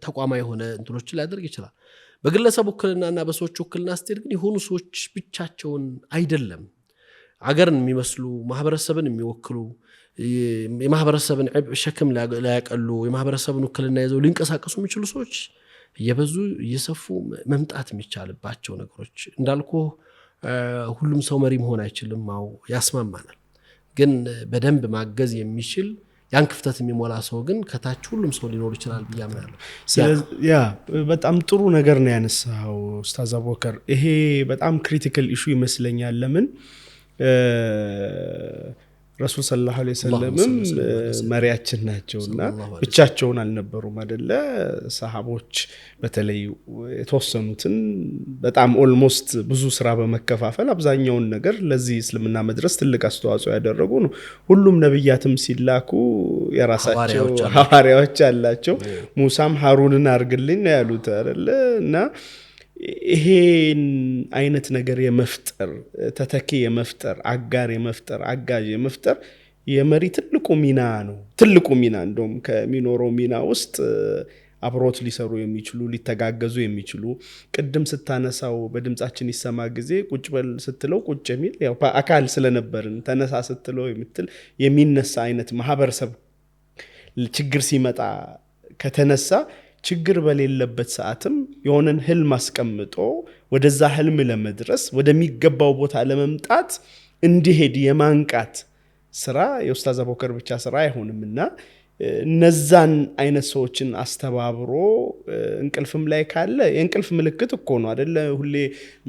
ተቋማዊ የሆነ እንትኖችን ሊያደርግ ይችላል። በግለሰብ ውክልናና በሰዎች ውክልና ስትሄድ ግን የሆኑ ሰዎች ብቻቸውን አይደለም አገርን የሚመስሉ ማህበረሰብን የሚወክሉ የማህበረሰብን ሸክም ሊያቀሉ የማህበረሰብን ውክልና ይዘው ሊንቀሳቀሱ የሚችሉ ሰዎች እየበዙ እየሰፉ መምጣት የሚቻልባቸው ነገሮች እንዳልኩ ሁሉም ሰው መሪ መሆን አይችልም። ያስማማናል። ግን በደንብ ማገዝ የሚችል ያን ክፍተት የሚሞላ ሰው ግን ከታች ሁሉም ሰው ሊኖር ይችላል ብዬ አምናለሁ። ያ በጣም ጥሩ ነገር ነው ያነሳው ኡስታዝ አቡበከር። ይሄ በጣም ክሪቲካል ኢሹ ይመስለኛል። ለምን ረሱል ሰለላሁ ዐለይሂ ወሰለም መሪያችን ናቸውና ብቻቸውን አልነበሩም አይደለ? ሰሃቦች በተለይ የተወሰኑትን በጣም ኦልሞስት ብዙ ስራ በመከፋፈል አብዛኛውን ነገር ለዚህ እስልምና መድረስ ትልቅ አስተዋጽኦ ያደረጉ ነው። ሁሉም ነብያትም ሲላኩ የራሳቸው ሐዋርያዎች አላቸው። ሙሳም ሃሩንን አርግልኝ ነው ያሉት አይደለ? እና ይሄን አይነት ነገር የመፍጠር ተተኪ የመፍጠር አጋር የመፍጠር አጋዥ የመፍጠር የመሪ ትልቁ ሚና ነው። ትልቁ ሚና እንደውም ከሚኖረው ሚና ውስጥ አብሮት ሊሰሩ የሚችሉ ሊተጋገዙ የሚችሉ ቅድም ስታነሳው በድምጻችን ይሰማ ጊዜ ቁጭ በል ስትለው ቁጭ የሚል ያው አካል ስለነበርን ተነሳ ስትለው የምትል የሚነሳ አይነት ማህበረሰብ ችግር ሲመጣ ከተነሳ ችግር በሌለበት ሰዓትም የሆነን ህልም አስቀምጦ ወደዛ ህልም ለመድረስ ወደሚገባው ቦታ ለመምጣት እንዲሄድ የማንቃት ስራ የኡስታዝ አቡበከር ብቻ ስራ አይሆንምና እነዛን አይነት ሰዎችን አስተባብሮ እንቅልፍም ላይ ካለ የእንቅልፍ ምልክት እኮ ነው አይደለ? ሁሌ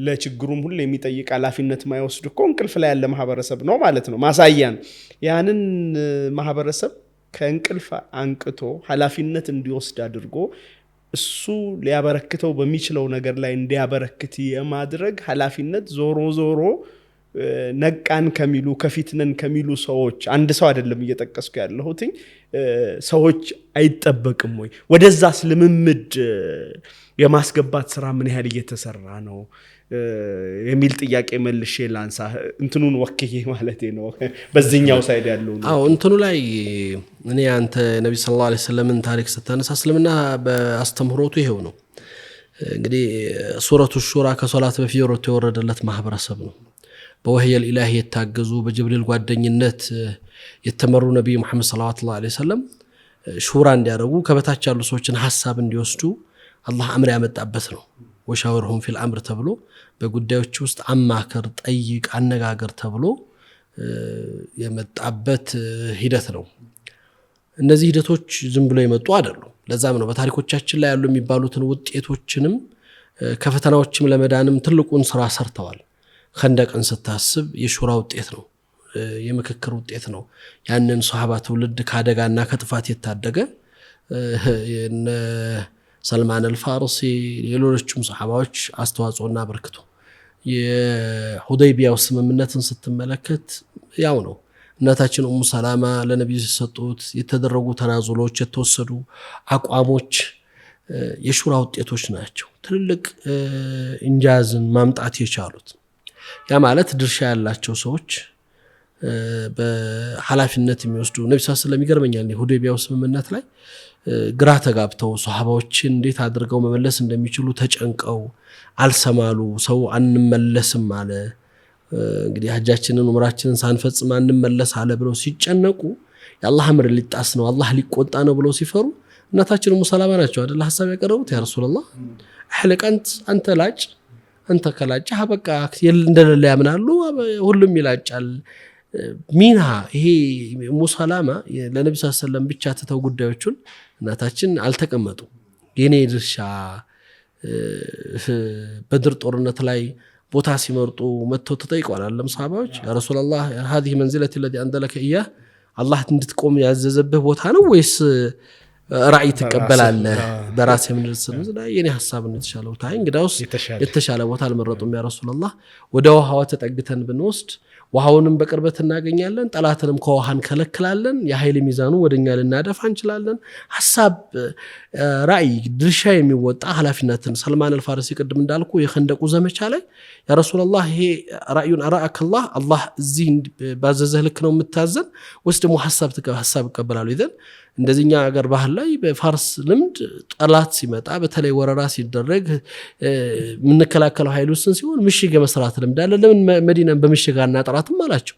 ለችግሩም ሁሌ የሚጠይቅ ኃላፊነት ማይወስድ እኮ እንቅልፍ ላይ ያለ ማህበረሰብ ነው ማለት ነው። ማሳያን ያንን ማህበረሰብ ከእንቅልፍ አንቅቶ ኃላፊነት እንዲወስድ አድርጎ እሱ ሊያበረክተው በሚችለው ነገር ላይ እንዲያበረክት የማድረግ ኃላፊነት ዞሮ ነቃን ከሚሉ ከፊትነን ከሚሉ ሰዎች አንድ ሰው አይደለም እየጠቀስኩ ያለሁት ሰዎች አይጠበቅም ወይ? ወደዛስ ልምምድ የማስገባት ስራ ምን ያህል እየተሰራ ነው የሚል ጥያቄ መልሼ ላንሳ። እንትኑን ወክዬ ማለቴ ነው በዚህኛው ሳይድ ያለው ነው። እንትኑ ላይ እኔ አንተ ነብይ ሰለላሁ ዐለይሂ ወሰለም ታሪክ ስተነሳ እስልምና በአስተምህሮቱ ይሄው ነው። እንግዲህ ሱረቱ ሹራ ከሶላት በፊት የወረደለት ማህበረሰብ ነው። በወህየል ኢላሂ የታገዙ በጅብሪል ጓደኝነት የተመሩ ነብይ መሐመድ ሰለላሁ ዐለይሂ ወሰለም ሹራ እንዲያደርጉ ከበታች ያሉ ሰዎችን ሐሳብ እንዲወስዱ አላህ አምር ያመጣበት ነው። ወሻወርሁም ፊል አምር ተብሎ በጉዳዮች ውስጥ አማከር፣ ጠይቅ፣ አነጋገር ተብሎ የመጣበት ሂደት ነው። እነዚህ ሂደቶች ዝም ብሎ የመጡ አይደሉም። ለዛም ነው በታሪኮቻችን ላይ ያሉ የሚባሉትን ውጤቶችንም ከፈተናዎችም ለመዳንም ትልቁን ስራ ሰርተዋል። ኸንደቅን ስታስብ የሹራ ውጤት ነው፣ የምክክር ውጤት ነው። ያንን ሷሃባ ትውልድ ካደጋና ከጥፋት የታደገ የነ ሰልማን አልፋርሲ የሌሎችም ሷሃባዎች አስተዋጽኦና አበርክቶ የሁደይቢያው ስምምነትን ስትመለከት ያው ነው። እናታችን ኡሙ ሰላማ ለነብዩ ሲሰጡት የተደረጉ ተናዙሎች፣ የተወሰዱ አቋሞች የሹራ ውጤቶች ናቸው። ትልልቅ እንጃዝን ማምጣት የቻሉት ያ ማለት ድርሻ ያላቸው ሰዎች በኃላፊነት የሚወስዱ ነብዩ ሰለላሁ ዐለይሂ ወሰለም ይገርመኛል። ሁደይቢያው ስምምነት ላይ ግራ ተጋብተው ሷሃባዎችን እንዴት አድርገው መመለስ እንደሚችሉ ተጨንቀው አልሰማሉ። ሰው አንመለስም አለ። እንግዲህ ሐጃችንን ዑምራችንን ሳንፈጽም አንመለስ አለ ብለው ሲጨነቁ የአላህ አምር ሊጣስ ነው፣ አላህ ሊቆጣ ነው ብለው ሲፈሩ እናታችን ኡሙ ሰላማ ናቸው አይደል ሐሳብ ያቀረቡት። ያ ረሱላህ አህለቀንት አንተ ላጭ፣ አንተ ከላጭ በቃ እንደሌለ ያምናሉ፣ ሁሉም ይላጫል። ሚና ይሄ ኡሙ ሰላማ ለነብዩ ሰለላሁ ዐለይሂ ወሰለም ብቻ ተተው ጉዳዮቹን እናታችን አልተቀመጡ። የኔ ድርሻ በድር ጦርነት ላይ ቦታ ሲመርጡ መጥተው ተጠይቀዋል አለም ሰሃባዎች ያ ረሱላህ هذه منزلتي التي انزلك اياه አላህ እንድትቆም ያዘዘብህ ቦታ ነው ወይስ ራእይ ተቀበላለህ? በራሴ ምን ልስል የኔ ሐሳብ ነው የተሻለው ታይ እንግዳውስ የተሻለ ቦታ አልመረጡም ያ ረሱላህ። ወደ ውሃው ተጠግተን ብንወስድ ውሃውንም በቅርበት እናገኛለን፣ ጠላትንም ከውሃን ከለክላለን፣ የኃይል ሚዛኑ ወደኛ ልናደፋ እንችላለን። ሐሳብ ራእይ ድርሻ የሚወጣ ሐላፊነትን ሰልማን አልፋርሲ ቅድም እንዳልኩ የኸንደቁ ዘመቻ ላይ ያ ረሱላህ ይሄ ራእዩን አራአከ አላህ እዚህ ባዘዘህ ልክ ነው የምታዘን ወይስ ደግሞ ሐሳብ ይቀበላሉ? ይዘን እንደዚህኛ ሀገር ባህል ላይ በፋርስ ልምድ ጠላት ሲመጣ በተለይ ወረራ ሲደረግ ምንከላከለው ኃይሉስን ሲሆን ምሽግ የመስራት ልምድ አለ። ለምን መዲናን በምሽጋና ጠራትም አላቸው።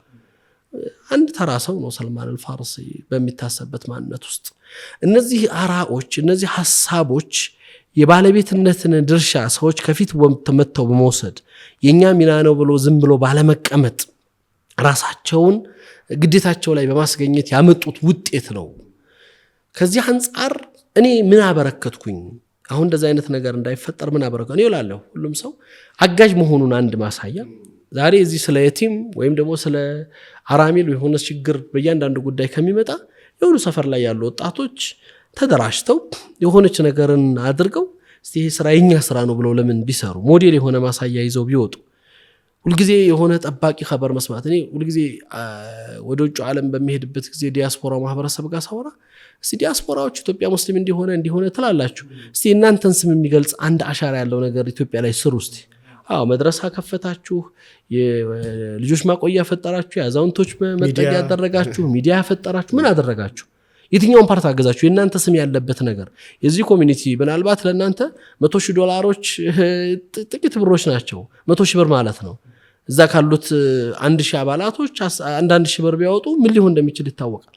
አንድ ተራ ሰው ነው ሰልማን አልፋርሲ በሚታሰበት ማንነት ውስጥ እነዚህ አራዎች፣ እነዚህ ሐሳቦች የባለቤትነትን ድርሻ ሰዎች ከፊት ተመተው በመውሰድ የኛ ሚና ነው ብሎ ዝም ብሎ ባለመቀመጥ ራሳቸውን ግዴታቸው ላይ በማስገኘት ያመጡት ውጤት ነው። ከዚህ አንፃር እኔ ምን አበረከትኩኝ? አሁን እንደዛ አይነት ነገር እንዳይፈጠር ምን አበረከትኩ? እኔ እላለሁ ሁሉም ሰው አጋዥ መሆኑን አንድ ማሳያ ዛሬ እዚህ ስለ የቲም ወይም ደግሞ ስለ አራሚል የሆነ ችግር በእያንዳንዱ ጉዳይ ከሚመጣ የሁሉ ሰፈር ላይ ያሉ ወጣቶች ተደራጅተው የሆነች ነገርን አድርገው እስቲ ይሄ ስራ የኛ ስራ ነው ብለው ለምን ቢሰሩ ሞዴል የሆነ ማሳያ ይዘው ቢወጡ ሁልጊዜ የሆነ ጠባቂ خبر መስማት እኔ ሁልጊዜ ወደ ውጭ ዓለም በሚሄድበት ጊዜ ዲያስፖራ ማህበረሰብ ጋር ሳወራ እስቲ ዲያስፖራዎች ኢትዮጵያ ሙስሊም እንዲሆነ ትላላችሁ እስቲ እናንተን ስም የሚገልጽ አንድ አሻራ ያለው ነገር ኢትዮጵያ ላይ ስሩ እስቲ አዎ መድረሳ ከፈታችሁ የልጆች ማቆያ ፈጠራችሁ የአዛውንቶች መጠጊያ ያደረጋችሁ ሚዲያ ፈጠራችሁ ምን አደረጋችሁ የትኛውን ፓርት አገዛችሁ የእናንተ ስም ያለበት ነገር የዚህ ኮሚኒቲ ምናልባት ለእናንተ $100,000 ጥቂት ብሮች ናቸው 100,000 ብር ማለት ነው እዛ ካሉት 1,000 አባላቶች 1,000 ብር ቢያወጡ ምን ሊሆን እንደሚችል ይታወቃል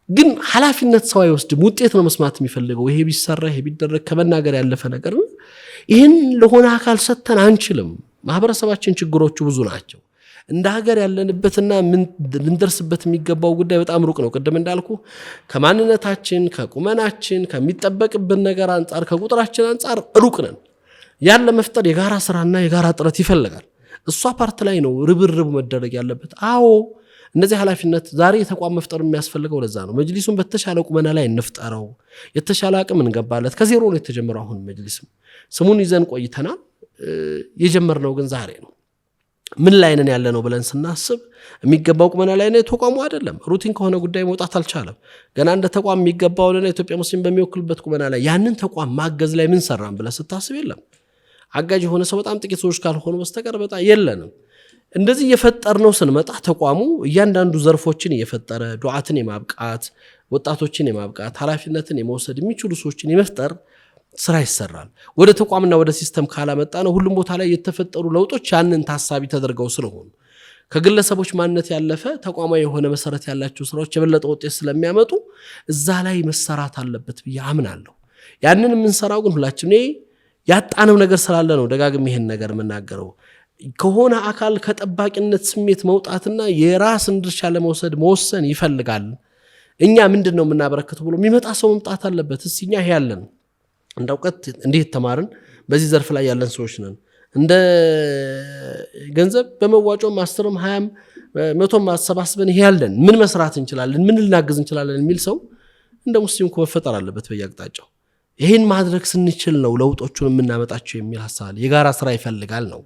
ግን ኃላፊነት ሰው አይወስድም ውጤት ነው መስማት የሚፈልገው ይሄ ቢሰራ ይሄ ቢደረግ ከመናገር ያለፈ ነገር ይሄን ለሆነ አካል ሰተን አንችልም ማህበረሰባችን ችግሮቹ ብዙ ናቸው እንደ ሀገር ያለንበትና ምን ልንደርስበት የሚገባው ጉዳይ በጣም ሩቅ ነው ቀደም እንዳልኩ ከማንነታችን ከቁመናችን ከሚጠበቅብን ነገር አንፃር ከቁጥራችን አንፃር ሩቅ ነን ያን ለመፍጠር የጋራ ስራና የጋራ ጥረት ይፈልጋል እሷ ፓርት ላይ ነው ርብርብ መደረግ ያለበት አዎ እነዚህ ኃላፊነት ዛሬ የተቋም መፍጠር የሚያስፈልገው ለዛ ነው መጅሊሱን በተሻለ ቁመና ላይ እንፍጠረው የተሻለ አቅም እንገባለት ከዜሮ ነው የተጀመረው አሁን መጅሊስ ስሙን ይዘን ቆይተናል የጀመርነው ግን ዛሬ ነው ምን ላይ ነን ያለነው ብለን ስናስብ የሚገባው ቁመና ላይ ነው ተቋሙ አይደለም ሩቲን ከሆነ ጉዳይ መውጣት አልቻለም ገና እንደ ተቋም የሚገባው ለና ኢትዮጵያ ሙስሊም በሚወክልበት ቁመና ላይ ያንን ተቋም ማገዝ ላይ ምን ሰራን ብለ ስታስብ የለም አጋጅ የሆነ ሰው በጣም ጥቂት ሰዎች ካልሆኑ በስተቀር በጣም የለንም እንደዚህ እየፈጠርነው ስንመጣ ተቋሙ እያንዳንዱ ዘርፎችን እየፈጠረ ዱዓትን የማብቃት ወጣቶችን የማብቃት ኃላፊነትን የመውሰድ የሚችሉ ሰዎችን የመፍጠር ስራ ይሰራል ወደ ተቋምና ወደ ሲስተም ካላመጣ ነው ሁሉም ቦታ ላይ የተፈጠሩ ለውጦች ያንን ታሳቢ ተደርገው ስለሆኑ ከግለሰቦች ማንነት ያለፈ ተቋማዊ የሆነ መሰረት ያላቸው ስራዎች የበለጠ ውጤት ስለሚያመጡ እዛ ላይ መሰራት አለበት ብዬ አምናለሁ ያንን የምንሰራው ግን ሁላችን ያጣነው ነገር ስላለ ነው ደጋግሜ ይሄን ነገር የምናገረው። ከሆነ አካል ከጠባቂነት ስሜት መውጣትና የራስን ድርሻ ለመውሰድ መወሰን ይፈልጋል። እኛ ምንድነው የምናበረክተው ብሎ የሚመጣ ሰው መምጣት አለበት። እስቲ እኛ ይሄ ያለን እንደ እውቀት እንዴት ተማርን በዚህ ዘርፍ ላይ ያለን ሰዎች ነን። እንደ ገንዘብ በመዋጮ ማስተርም 20 100 ማሰባስበን ይሄ ያለን ምን መስራት እንችላለን ምን ልናግዝ እንችላለን የሚል ሰው እንደ ሙስሊም መፈጠር አለበት በየአቅጣጫው። ይሄን ማድረግ ስንችል ነው ለውጦቹን የምናመጣቸው የሚል ሐሳብ የጋራ ስራ ይፈልጋል ነው።